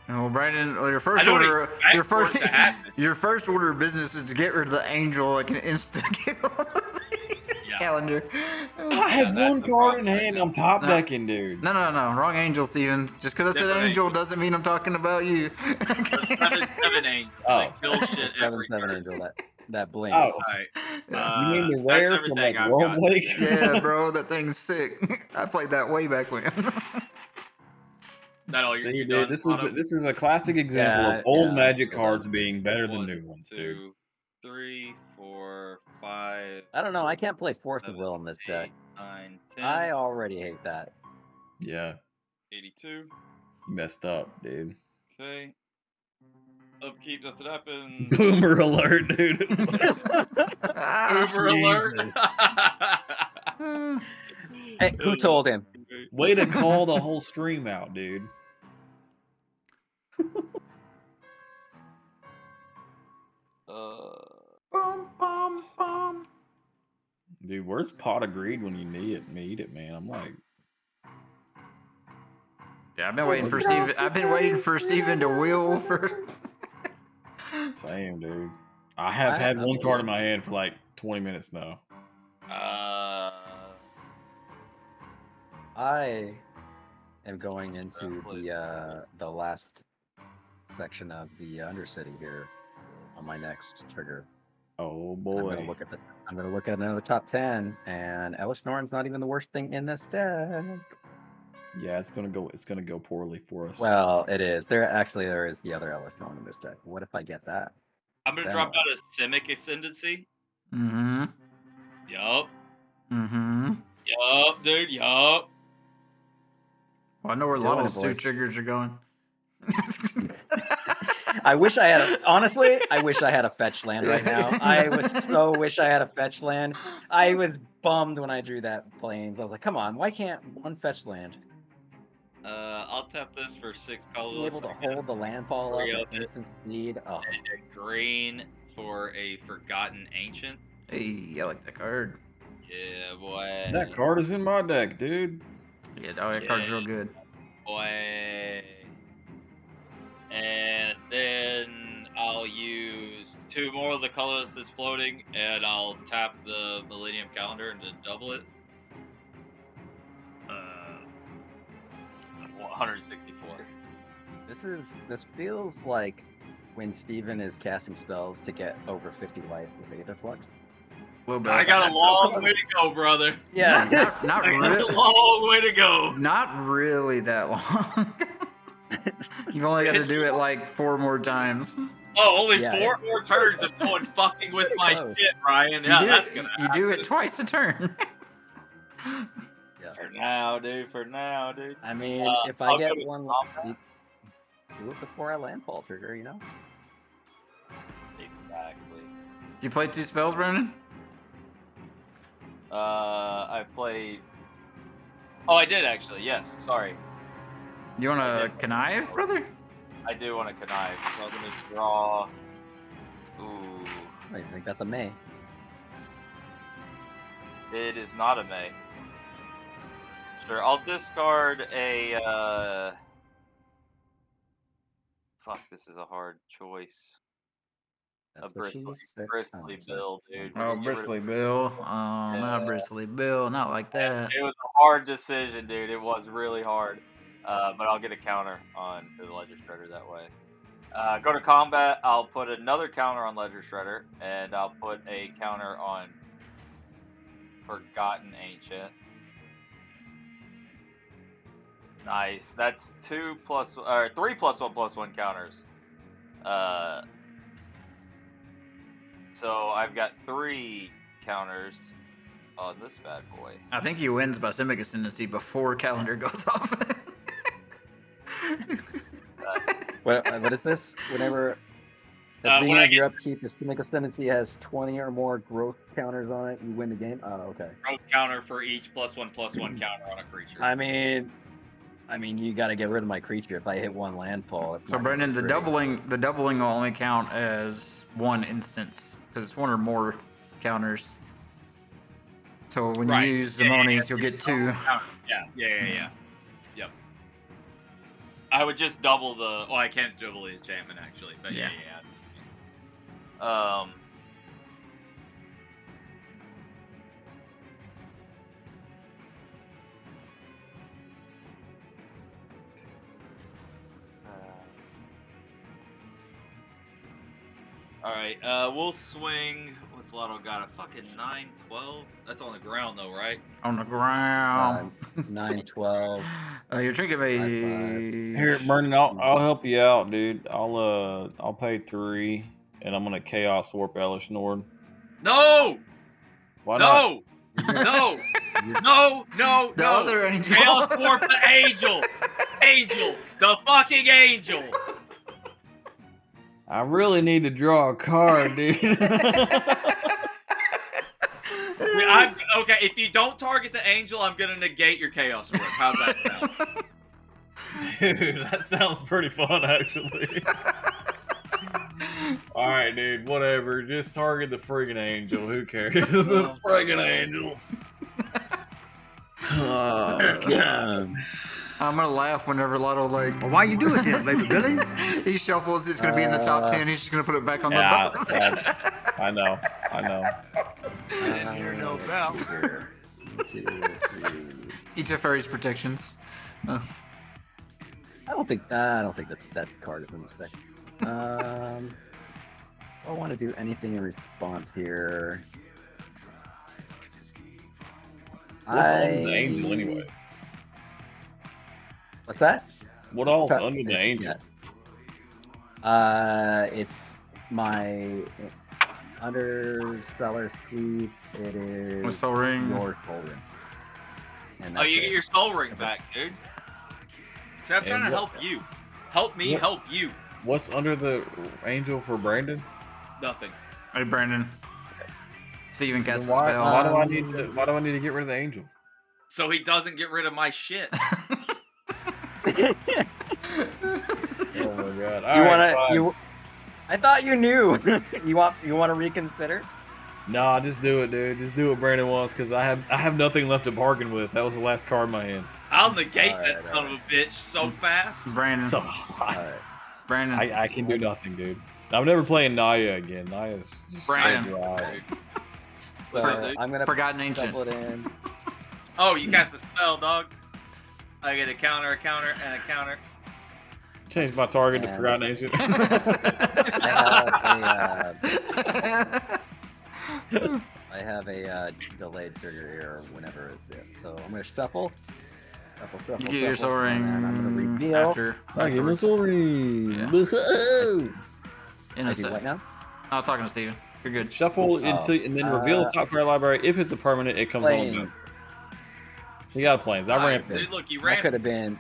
Oh, Brandon, your first I don't order, expect your for it first, to happen. your first order of business is to get rid of the angel like an insta kill. Yeah. Calendar. I have that's one the card in problem. hand. I'm top No. decking, dude. No, wrong angel, Steven. Just because I said Different angel angel. doesn't mean I'm talking about you. The 7/7 angel. Oh. Like, kill shit every 7/7 turn. angel that blinks. Oh, Alright. Yeah. you mean the That's rare from everything like I've World got. Lake? Yeah, bro, that thing's sick. I played that way back when. That all See, you're dude, done, this is a classic example Yeah, of old yeah. Magic cards being better than 1, new ones, dude. 2, 3, 4, 5. I don't know. I can't play Force of 7, Will in this 8, deck. 9, 10. I already hate that. Yeah, 82. you messed up, dude. Okay. Upkeep, nothing happens. Boomer alert, dude. Uber alert. Hey, who told him? Way to call the whole stream out, dude. Dude, where's Pot of Greed when you need it, man? I'm like, Yeah, I've been waiting for Steven. I've been waiting for Steven to wheel for. same, dude. I have had one card in my hand for like 20 minutes now. I am going into the last section of the Undercity here on my next trigger. Oh I'm boy. gonna look at another top 10, and Elish Norn's not even the worst thing in this deck. Yeah, it's gonna go poorly for us. Well, it is. There is the other Elish Norn in this deck. What if I get that? I'm gonna Then drop what? down a Simic Ascendancy. Mm-hmm. Yup. Mm-hmm. Yup, dude. Yup. Well, I know where Doing it, Lotto's 2 boys. triggers are going. I wish I had. Honestly, I wish I had a fetch land right now. I was so wish I had a fetch land. I was bummed when I drew that plains. I was like, come on, why can't one fetch land? I'll tap this for 6 Be colorless. able to hold the landfall up at instant speed. Oh, And a green for a Forgotten Ancient. Hey, I like that card. Yeah, boy. That card is in my deck, dude. Yeah, dog, that card's real good. Boy. And then I'll use 2 more of the colors that's floating, and I'll tap the Millennium Calendar and then double it. 164. this feels like when Steven is casting spells to get over 50 life with Aether Flux. A little bit. I got a long way to go, brother. Yeah, Not I got a really. long way to go. Not really that long. You've only got to do it like 4 more times. Oh, only Yeah, 4 more turns of going fucking with pretty my close. shit, Ryan. You Yeah, do that's it, gonna you do it twice a turn. For now, dude. For now, dude. I mean, if I I'll get go to one, combat. do it before I landfall trigger, you know? Exactly. Did you play 2 spells, Brandon? I've played. Oh, I did actually. Yes. Sorry. You want to connive, brother? I do want to connive. So I'm gonna draw. Ooh. I think that's a May. It is not a May. Sure, I'll discard a. Fuck, this is a hard choice. That's A what she bristly said. bristly sorry. bill, dude. Oh, Get rid of- Bristly Bill. Oh, not Bristly Bill. Not like that. It was a hard decision, dude. It was really hard. But I'll get a counter on to the Ledger Shredder that way. Go to combat. I'll put another counter on Ledger Shredder, and I'll put a counter on Forgotten Ancient. Nice. That's 3 plus 1/+1 counters. So I've got 3 counters on this bad boy. I think he wins by Simic Ascendancy before calendar goes off. What is this? Whenever the When beginning I of your upkeep, this Simic Ascendancy has 20 or more growth counters on it, you win the game? Oh, okay. Growth counter for each +1/+1 counter on a creature. I mean, you got to get rid of my creature if I hit one landfall. It's So not Brendan, the gonna be great. doubling will only count as 1 instance because it's 1 or more counters. So when Right. you use Yeah, Zimone's, you'll get 2. Yeah. Yep. I would just double the. Oh, I can't double the enchantment actually, but yeah. All right, we'll swing. What's Lotto got? A fucking 9/12. That's on the ground though, right? On the ground. 9/12. You're drinking a. Here, Vernon, I'll help you out, dude. I'll pay 3, and I'm gonna Chaos Warp Elish Nord. No! Why not? No! The other angel. Chaos Warp the angel! Angel! The fucking angel! I really need to draw a card, dude. Okay, if you don't target the angel, I'm gonna negate your Chaos Warp. How's that sound? Dude, that sounds pretty fun, actually. All right, dude, whatever. Just target the friggin' angel. Who cares? The friggin' angel. Oh, God. I'm gonna laugh whenever Lotto like. Well, why you doing this, baby Billy? He shuffles. It's gonna be in the top 10. He's just gonna put it back on Yeah, the bottom. I know. Didn't hear no bell. 1, 2, 3. Each of Fairy's protections. Oh. I don't think that card is a mistake. I don't want to do anything in response here. What's under the angel anyway? What's that? What else It's under the angel? It's my under Cellar Thief. It is With Soul Ring. your Soul Ring. And Oh, that's you it. get your soul ring back, dude. See, I'm trying to help you. Help me, help you. What's under the angel for Brandon? Nothing. Hey, Brandon. Steven cast a Then why, spell. why do I need to? Why do I need to get rid of the angel? So he doesn't get rid of my shit. Oh my god! I thought you knew. you want to reconsider? Nah, just do it, dude. Just do what Brandon wants, because I have nothing left to bargain with. That was the last card in my hand. I'll negate Alright, that son of a bitch so fast. Brandon. So Alright. Brandon. I can do nothing, dude. I'm never playing Naya again. Naya's just Brandon. so dry. So For- I'm gonna Forgotten Ancient. double it in. Oh, you cast a spell, dog. I get a counter, and a counter. Change my target to And- Forgotten Ancient. I have a delayed trigger here whenever it's it. So I'm gonna shuffle. You get your soul ring and then I'm gonna reveal. after. I give him a afterwards. soul ring. Yeah. Woohoo! In I a do sec. what now? I was talking to Steven. You're good. Shuffle into and then reveal the top card library. If it's a permanent, it comes on back. Planes. You got planes. I ran. Dude, look, you That ran. could have been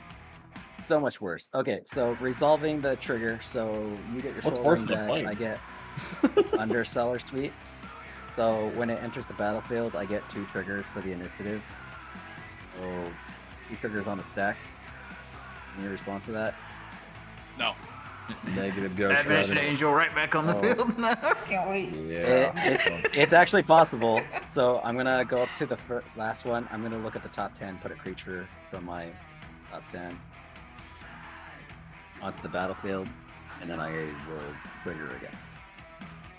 so much worse. Okay, so resolving the trigger. So you get your What's soul worse ring than back. planes? I get under Cellar Suite. So when it enters the battlefield, I get 2 triggers for the initiative. So 2 triggers on the stack. Any response to that? No. Negative Ghost Admonition Rider. Angel right back on the Oh. field. Can't wait. Yeah. It's actually possible. So I'm gonna go up to the last one. I'm gonna look at the top 10, put a creature from my top 10 onto the battlefield, and then I will trigger again.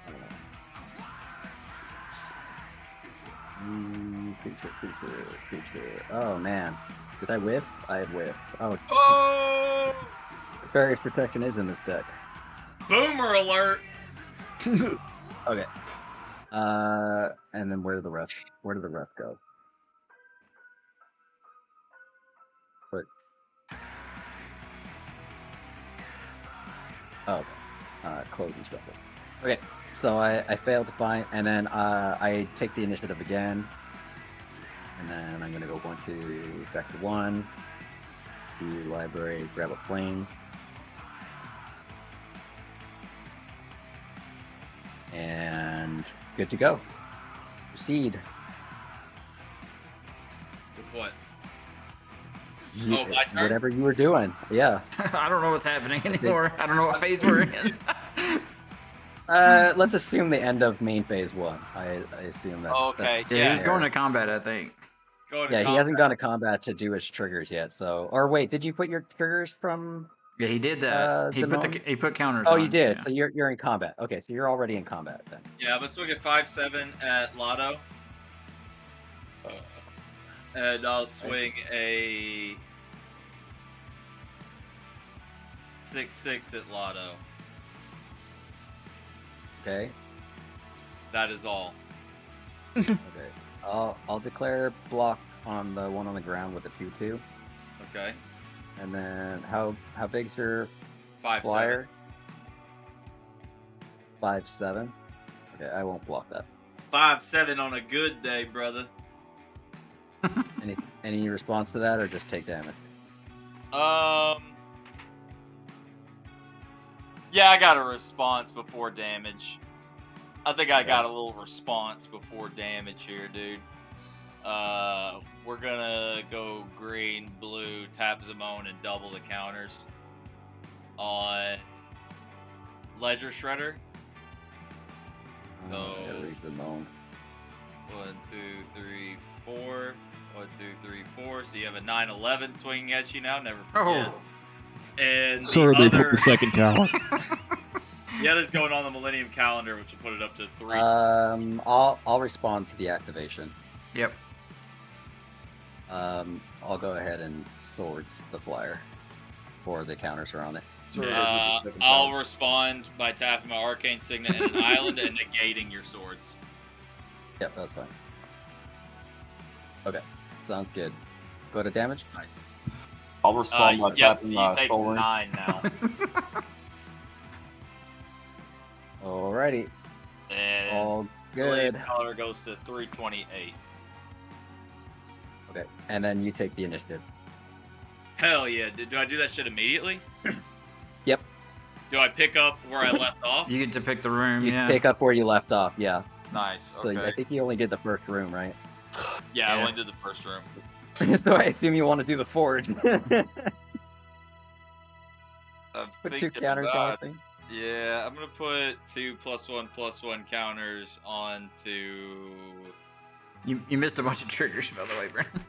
I don't know. Creature. Oh man, did I whiff? I whiff. Oh, Oh! Fairy's Protection is in this deck. Boomer alert! Okay. And then where do the rest go? But oh, okay. Closing shuffle. Okay, so I failed to find, and then I take the initiative again, and then I'm gonna go 1, 2, back to 1, to library, grab up planes. And good to go. Proceed. With what? You- Oh, my turn? Whatever you were doing. Yeah. I don't know what's happening anymore. I don't know what phase we're in. Let's assume the end of main phase 1. I assume that's Okay, that's Yeah, he's Yeah. going to combat, I think. Go to Yeah, he combat. hasn't gone to combat to do his triggers yet. So, or wait, did you put your triggers from? Yeah, he did that. Zimone? He put counters. Oh, on, you did. yeah. So you're in combat. Okay, so you're already in combat then. Yeah, I'm gonna swing at 5/7 at Lotto. And I'll swing a 6/6 at Lotto. Okay. That is all. Okay. I'll declare block on the one on the ground with a 2/2. Okay. And then how big's your 5/7. flyer? 5/7. Okay, I won't block that. 5/7 on a good day, brother. Any response to that, or just take damage? Yeah, I got a response before damage. I think I got a little response before damage here, dude. We're gonna go green, blue, tap Zimone, and double the counters on Ledger Shredder. So I gotta read Zimone. 1, 2, 3, 4. 1, 2, 3, 4. So you have a 9/11 swinging at you now. Never forget. Oh, And Sir, the they other, took the second tower. the other's going on the Millennium Calendar, which will put it up to 3. I'll respond to the activation. yep. I'll go ahead and swords the flyer, or the counters are on it. I'll respond by tapping my Arcane Signet and an island and negating your swords. Yep, that's fine. Okay, sounds good. Go to damage. Nice. I'll respond by Yep, tapping so my you take soul ring. 9 now. Alrighty, And all Millennium good. Calendar goes to 328. Okay, and then you take the initiative. Hell yeah. Do I do that shit immediately? Yep. Do I pick up where I left off? You get to pick the room. You Yeah. pick up where you left off. Yeah. Nice. So Okay. I think you only did the first room, right? Yeah, I Yeah. only did the first room. So I assume you want to do the forge. I'm Put 2 thinking counters on about the thing. Yeah, I'm gonna put 2 +1/+1 counters onto. You missed a bunch of triggers, by the way, Brandon.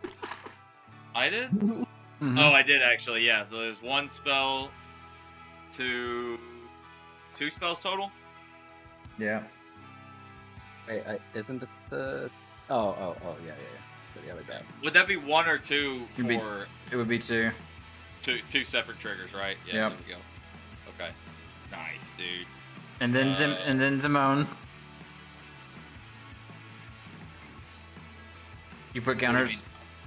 I did. Mhm. Oh, I did actually. Yeah. So there's 1 spell, 2 spells total. Yeah. Wait, isn't this the? Oh, yeah. So the other guy. Would that be 1 or 2 It'd be- for It would be 2. two separate triggers, right? Yeah. Yep. There we go. Okay. Nice, dude. And then Zimone. You put do you counters. mean?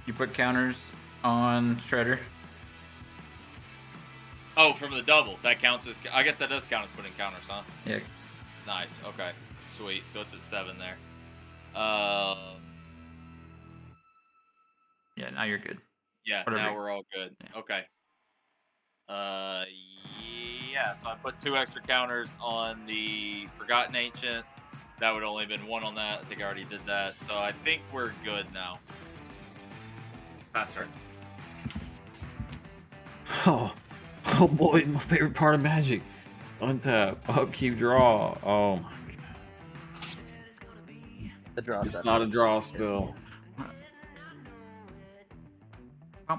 You put counters on Shredder. Oh, from the double. That counts as. I guess that does count as putting counters, huh? Yeah. Nice. Okay. Sweet. So it's at 7 there. Yeah. Now you're good. Yeah. Whatever. Now we're all good. Yeah. Okay. Yeah. So I put 2 extra counters on the Forgotten Ancient. That would only been 1 on that. I think I already did that. So I think we're good now. Fast turn. Oh boy, my favorite part of Magic. Untap, upkeep, draw. Oh my god. The draw. It's step not a is- draw spell. I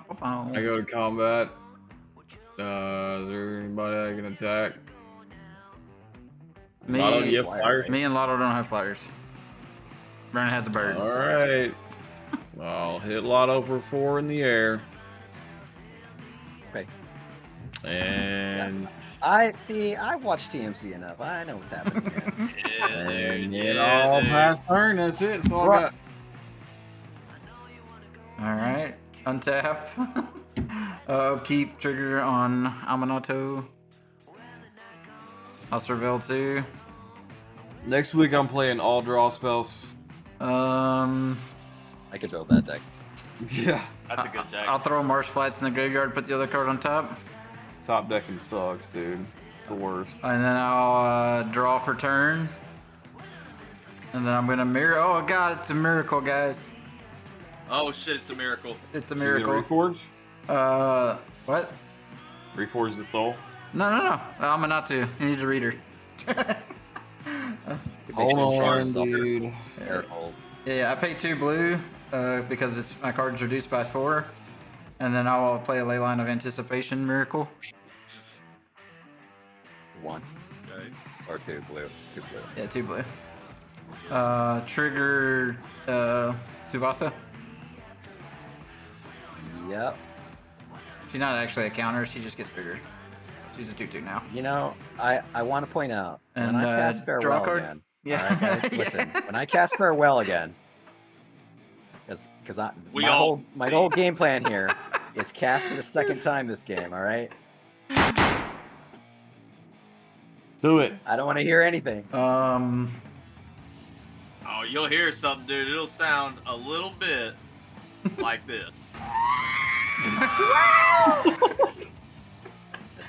go to combat. Is there anybody I can attack? Me, Lotto, you have flyers? me and Lotto don't have flyers. Brandon has a bird. Alright. I'll hit Lotto for 4 in the air. Okay. And I watched TMC enough. I know what's happening here. Yeah, dude. and Yeah, all dude. past turn, that's it. So I Right. got All right. Untap. Keep trigger on Aminato. I'll surveil 2. next week I'm playing all draw spells. I could build that deck. Yeah. That's a good deck. I'll throw Marsh Flights in the graveyard, put the other card on top. Top decking sucks, dude. It's the worst. And then I'll draw for turn. And then I'm going to mirror. Oh, God, it's a miracle, guys. Oh shit! It's a miracle. It's a Should we get a miracle. Reforge? What? Reforge the soul? No. Aminato. You need a reader. Could make Hold some on, shards off your dude. miracles. Yeah, I paid 2 blue because my card's reduced by 4. And then I'll play a Leyline of Anticipation Miracle. 1 Okay. or 2 blue. 2 blue. Yeah, 2 blue. Trigger Tsubasa. Yep. She's not actually a counter, she just gets bigger. She's a 2/2 now. You know, I want to point out And, when I cast draw a farewell card? again. Yeah. All right, guys, listen. When I cast farewell again, because We my all whole game plan here is cast for the second time this game. All right. Do it. I don't want to hear anything. Oh, you'll hear something, dude. It'll sound a little bit like this.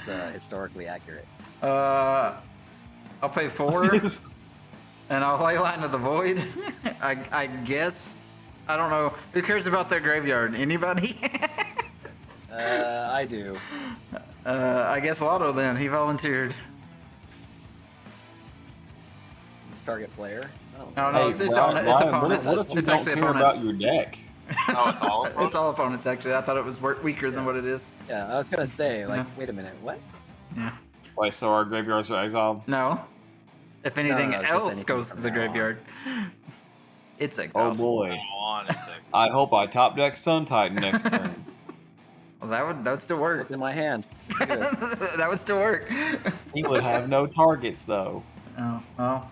That's historically accurate. I'll pay 4 and I'll Leyline to the Void. I guess. I don't know. Who cares about their graveyard? Anybody? I do. I guess Lotto then. He volunteered. Is this target player? Oh. No, no, it's Ryan, opponents. what if you It's don't actually care opponents. about your deck? Oh, it's all. It's all opponents, actually. I thought it was weaker than what it is. Yeah, I was gonna say, like, Yeah. wait a minute, what? Yeah. Wait, so our graveyards are exiled? No. If anything no, just else anything goes to from the now on. graveyard, it's Oh exiled. boy. Honestly. I hope I top deck Sun Titan next turn. Well, that would still What's work. in my hand? Look at this. That would still work. He would have no targets though. Oh, well.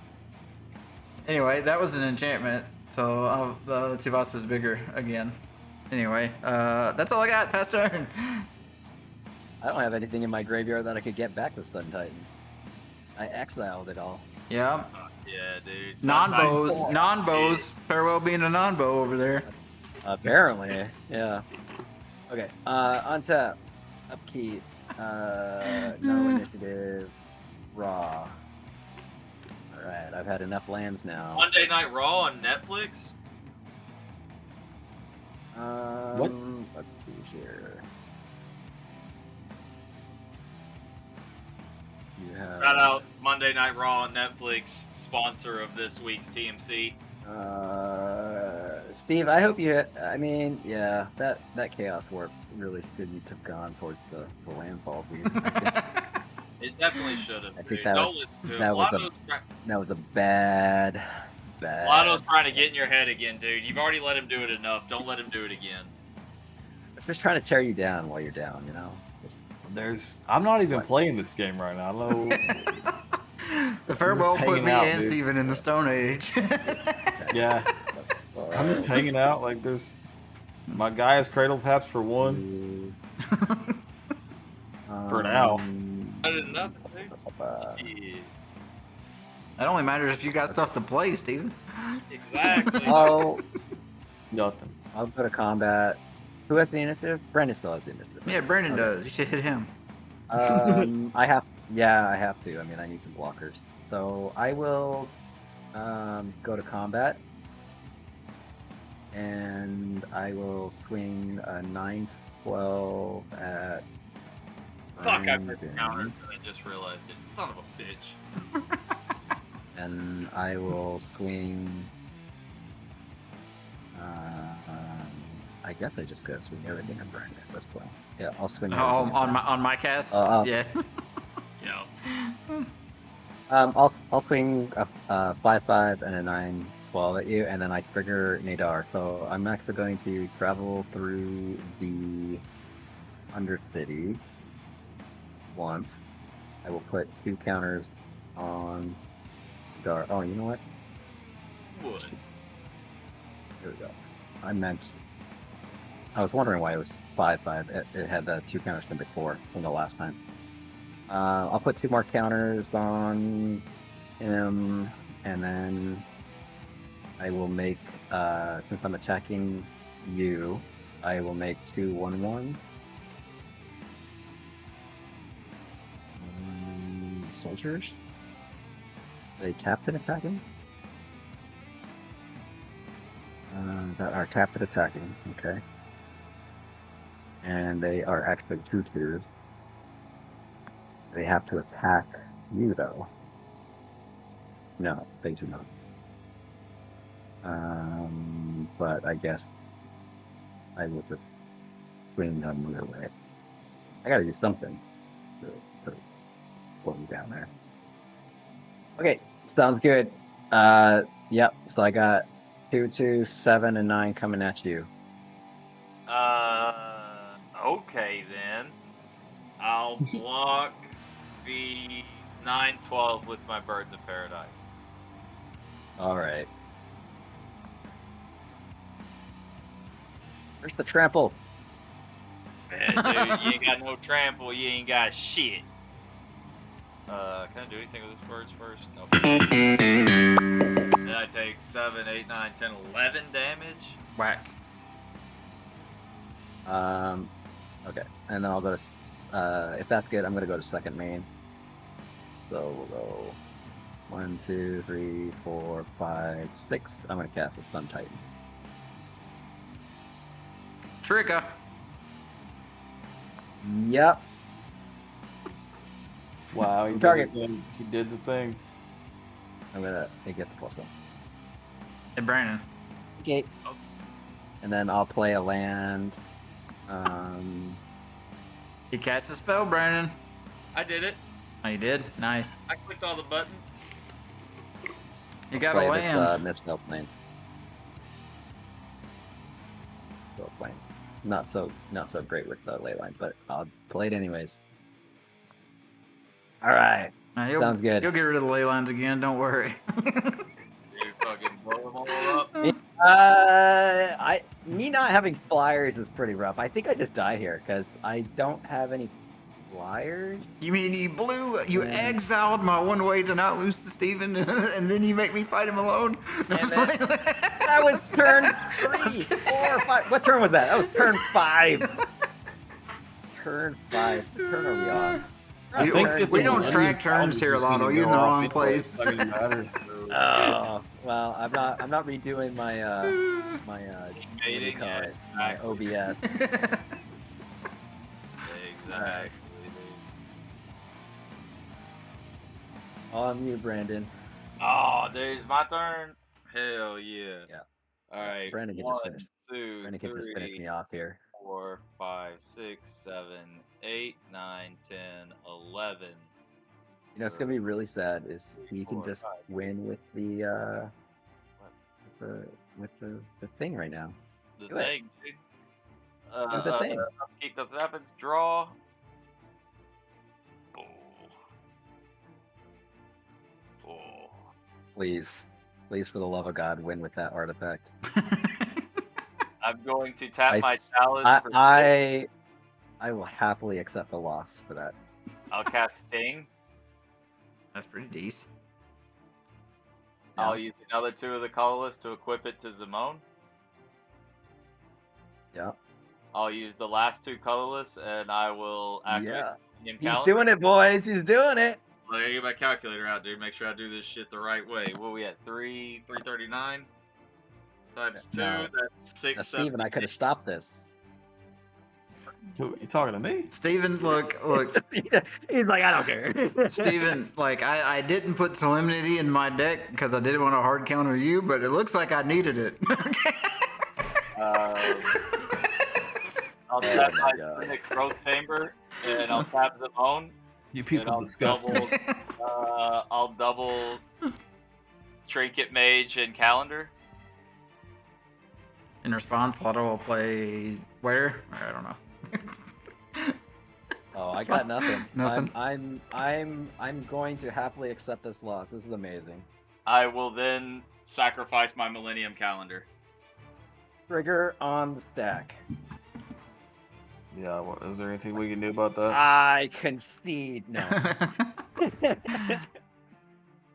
Anyway, that was an enchantment, so the Tuvasa's bigger again. Anyway, that's all I got. Fast turn. I don't have anything in my graveyard that I could get back with Sun Titan. I exiled it all. Yeah. Yeah, dude. Non-bows. Non-bows. Farewell being a non-bow over there. Apparently, yeah. Okay, untap, upkeep, no initiative, Raw. All right, I've had enough lands now. Monday Night Raw on Netflix. What? Let's see here. You have. Shout out Monday Night Raw on Netflix, sponsor of this week's TMC. Steve, I hope you. I mean, yeah, that Chaos Warp really shouldn't have gone towards the landfall, dude. It definitely should have. I think Don't that listen to it. was a bad. Lotto's trying to get in your head again, dude. You've already let him do it enough. Don't let him do it again. Just trying to tear you down while you're down, you know. I'm not even playing this game right now. I don't know. The farewell put hanging me out, and dude. Steven in the Stone Age. Yeah, I'm just hanging out. Like my guy has cradle taps for one. For now. Better than nothing, dude. Yeah, That only matters if you got stuff to play, Steven. exactly. Nothing. I'll go to combat. Who has the initiative? Brendan still has the initiative. Yeah, Brandon Okay. does. You should hit him. I have to. I mean, I need some blockers. So I will go to combat. And I will swing a 9-12 at. Fuck, I Brandon. put counters and I just realized it. Son of a bitch. And I will swing. I guess I just gotta swing everything at Brandon at this point. Yeah, I'll swing. Oh, everything. on my cast? Yeah. Yeah. I'll swing a 5-5 and a 9-12 at you, and then I trigger Nadaar. So I'm actually going to travel through the Undercity once. I will put 2 counters on Nadaar. Oh, you know what? Would. Here we go. I was wondering why it was 5-5. It had the 2 counters from before, from the last time. I'll put 2 more counters on him, and then I will make, since I'm attacking you, I will make 2 1/1s. Soldiers? Are they tapped and attacking? That are tapped and attacking, okay. And they are actually 2/2s. They have to attack you, though. No, they do not. But I guess I will just swing them the other way. I gotta do something to pull them down there. Okay, sounds good. Yep, so I got 2, 2, 7, and 9 coming at you. Okay then. I'll block the 9-12 with my Birds of Paradise. Alright. Where's the trample? Man, dude, you ain't got no trample, you ain't got shit. Can I do anything with this birds first? Nope. Then I take 7, 8, 9, 10, 11 damage. Whack. Okay, and then I'll go to, if that's good, I'm gonna go to second main. So we'll go 1, 2, 3, 4, 5, 6. I'm gonna cast a Sun Titan. Trigger. Yep. Wow, he Target. He did the thing. It gets +1. Hey, Brandon. Okay. And then I'll play a land. You cast a spell, Brandon. I did it. Oh, you did? Nice. I clicked all the buttons. You got play a this, land. Misspelled Plains. Misspelled Plains. Not so great with the ley lines, but I'll play it anyways. All right. Sounds good. You'll get rid of the ley lines again. Don't worry. You fucking blow them all up. Me not having flyers is pretty rough. I think I just die here because I don't have any flyers. You mean you exiled my one way to not lose to Steven, and then you make me fight him alone? That was turn 3, 4, 5. What turn was that? That was turn 5. Turn 5. What turn are we on? I think that We the don't one track is turns here, just gonna Lotto. You're in go the off wrong anyway. place. It's not gonna matter. Oh well, I'm not redoing my what do you call it? My OBS. Exactly. On you, Brandon. Oh, there's my turn. Hell yeah. Yeah. All right. Brandon can 1, just finish. 2, Brandon can just finish 3, me off here. 4, 5, 6, 7, 8, 9, 10, 11. You know, it's gonna be really sad is he can just win with the thing right now. The Do it. thing, dude. Do the thing. Keep the weapons draw. Oh. Oh. Please, for the love of God, win with that artifact. I'm going to tap I my s- chalice for I will happily accept a loss for that. I'll cast Sting. That's pretty decent. I'll use another 2 of the colorless to equip it to Zimone. Yeah. I'll use the last 2 colorless, and I will activate Yeah. the He's calendar. doing it, boys. He's doing it. Well, I gotta get my calculator out, dude. Make sure I do this shit the right way. What are we at? 339 times 2. No. That's 6. Now, Steven, I could have stopped this. You talking to me? Steven, look. He's like, I don't care. Steven, like, I didn't put Solemnity in my deck because I didn't want to hard counter you, but it looks like I needed it. I'll tap my Cynic Growth Chamber, and I'll tap Zimone. You people I'll disgust me. I'll double Trinket Mage and Calendar. In response, Lotto will play where? I don't know. Oh, I got nothing. Nothing? I'm going to happily accept this loss. This is amazing. I will then sacrifice my Millennium Calendar. Trigger on the stack. Yeah, is there anything we can do about that? I concede. No.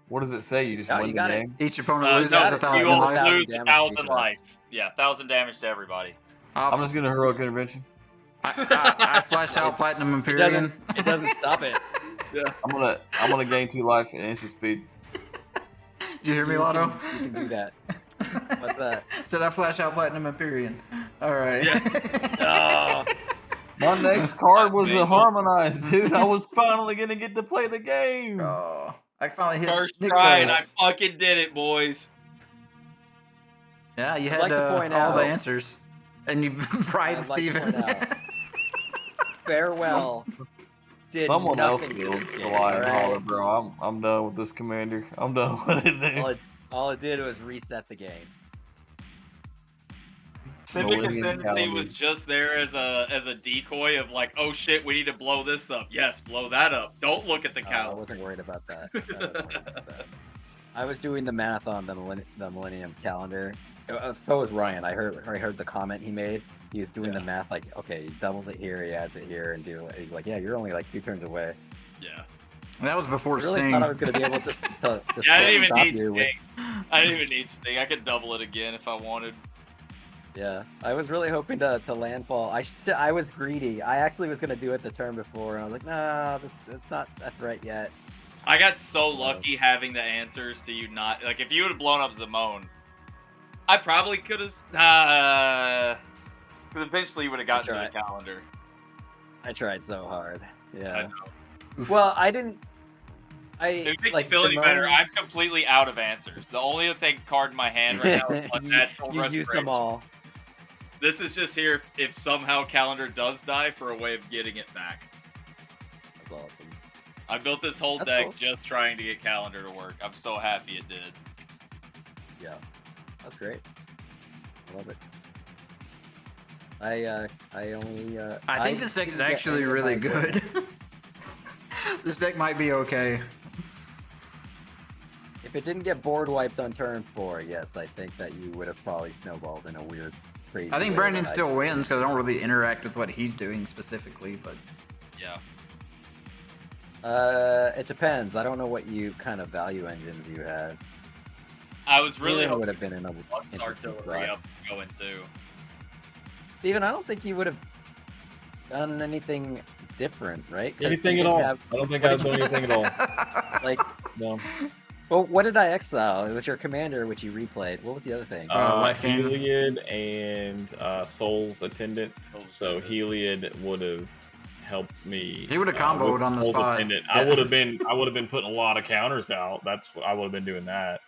What does it say? You just No, win you the got it. game? Each opponent loses No, 1,000 you will life. lose damage 1,000 to each life. Yeah, 1,000 damage to everybody. I'm just gonna heroic intervention. I flash out Platinum Empyrean. It doesn't stop it. I'm gonna gain 2 life and instant speed. Did you hear me, Lotto? You can do that. What's that? Did I flash out Platinum Empyrean? All right. Oh, My next card was a harmonized, dude. I was finally gonna get to play the game. Oh, I finally hit First Nick try, and I Face. fucking did it, boys. Yeah, you I'd had like to point all the out- answers, and you bribed I'd like to Steven. point out. Farewell. Did Someone else nothing to killed this game, Shalai and alright? Hallar, bro. I'm done with this commander. I'm done with it, dude. All it did was reset the game. Civic Millennium Ascendancy Calendar. was just there as a decoy of like, oh shit, we need to blow this up. Yes, blow that up. Don't look at the I calendar. wasn't worried about that. I was doing the math on the Millennium Calendar. So was Ryan. I heard the comment he made. He was doing the math like, okay, he doubles it here, he adds it here, and he's like, yeah, you're only like 2 turns away. Yeah. That was before I really Sting. thought I was going to be able to Yeah, I didn't even stop need you with. Sting. I didn't even need Sting. I could double it again if I wanted. Yeah, I was really hoping to landfall. I was greedy. I actually was going to do it the turn before, and I was like, no, that's not right yet. I got so lucky having the answers to you not like if you would have blown up Zimone, I probably could have because eventually you would have gotten to the calendar. I tried so hard. I Yeah. know. Well, I didn't. If it makes me feel any better, I'm completely out of answers. The only thing card in my hand right now is Unnatural you used Restoration. them all. This is just here if somehow Calendar does die for a way of getting it back. That's awesome. I built this whole That's deck cool. just trying to get Calendar to work. I'm so happy it did. Yeah, that's great. I love it. I only. I think this deck is didn't get actually any of really my- good. This deck might be okay. If it didn't get board wiped on turn 4, yes, I think that you would have probably snowballed in a weird, crazy. I think way Brandon that still wins because I don't really interact with what he's doing specifically, but Yeah. It depends. I don't know what kind of value engines you had. I was really Steven hoping would have been in a Lux interesting Artillery spot. up going too. Steven, I don't think you would have done anything different, right? 'Cause Anything you at all. have- I don't think I've done anything at all. Like, No. well, what did I exile? It was your commander, which you replayed. What was the other thing? Life Gain. Heliod and Soul's Attendant. So Heliod would have helped me. He would have comboed with on the Soul's spot. Attendant. Yeah. I would have been putting a lot of counters out. That's what I would have been doing that.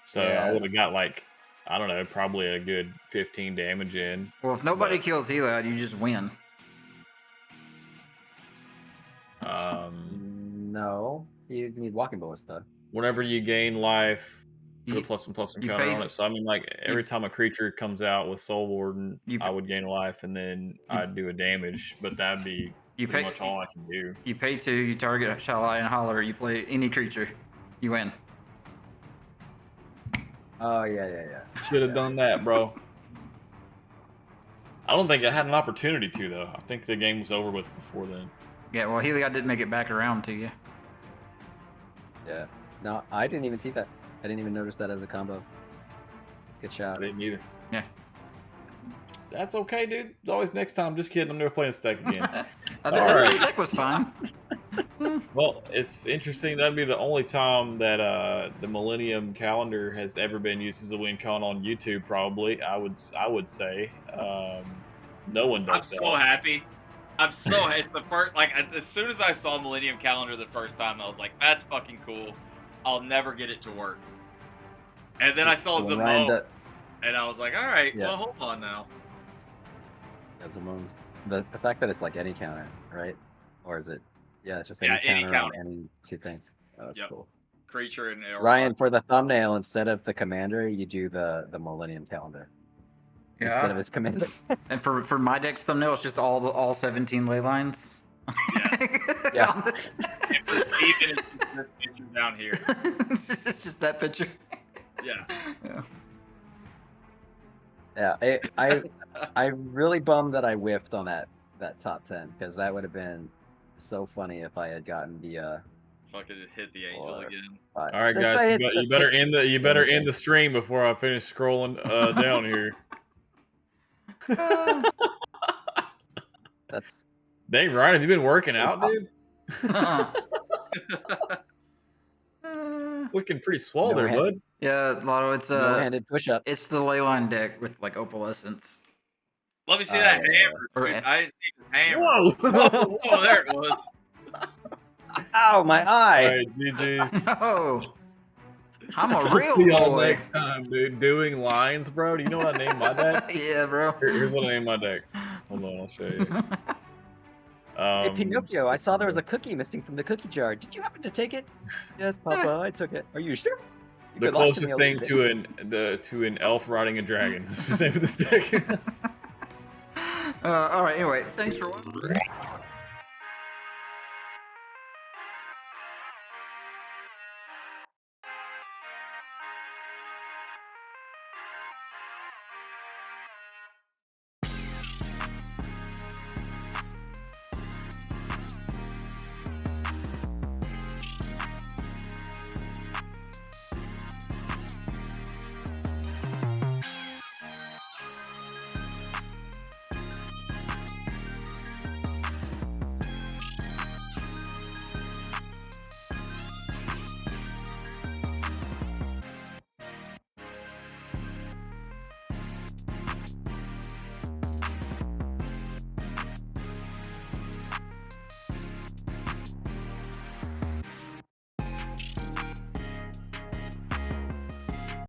So Yeah. I would have got like, I don't know, probably a good 15 damage in. Well, if nobody But- kills Heliod, you just win. No, you need walking ballista. Whenever you gain life, put a You- plus and you counter pay- on it. So I mean, like every time a creature comes out with Soul Warden, You- I would gain a life, and then I'd do a damage. But that'd be You pretty pay- much all I can do. You pay 2, you target Shalai and Hallar, you play any creature, you win. Oh yeah. Should have done that, bro. I don't think I had an opportunity to though. I think the game was over with before then. Yeah, well, Heliod didn't make it back around to you. Yeah. No, I didn't even see that. I didn't even notice that as a combo. Good I shot. didn't either. Yeah. That's okay, dude. It's always next time. Just kidding. I'm never playing Stack again. I think All the right. deck was fine. Well, it's interesting. That'd be the only time that the Millennium Calendar has ever been used as a win con on YouTube. Probably, I would say. No one does I'm that. so happy. I'm so it's the first like as soon as I saw Millennium Calendar the first time, I was like, "That's fucking cool." I'll never get it to work. And then I saw So when Ryan Zimone, and I was like, "All right, Yeah. well, hold on now." Zimone's the fact that it's like any counter, right? Or is it? Yeah, it's just Yeah, any any counter on counter. any two things. Oh, that's Yep. cool. Creature and Ryan, for the thumbnail, instead of the commander, you do the Millennium Calendar instead of his commander. And for my deck's thumbnail, it's just all 17 ley lines. Yeah. Even this picture down here. It's just that picture. Yeah. Yeah, I'm really bummed that I whiffed on that top 10 because that would have been so funny if I had gotten the Fucking just hit the angel Or- again. All right, guys. You better end the stream before I finish scrolling down here. That's Dang, Ryan, have you been working out, dude? Looking pretty swole No there, hand. bud. Yeah, Lotto, it's no-handed push-up. it's the ley line deck with like opalescence. Let me see that yeah. hammer. Or- Dude. I didn't see his hammer. Whoa! Whoa, there it was. Ow, my eye! All right, GG's. Oh, I'm a I'll real see y'all boy. next time, dude. Doing lines, bro. Do you know what I named my deck? Yeah, bro. Here's what I named my deck. Hold on, I'll show you. Hey, Pinocchio, I saw there was a cookie missing from the cookie jar. Did you happen to take it? Yes, Papa, I took it. Are you sure? You the could lie to closest me a thing little to an elf riding a dragon. This is the name of this deck. All right. Anyway, thanks for watching.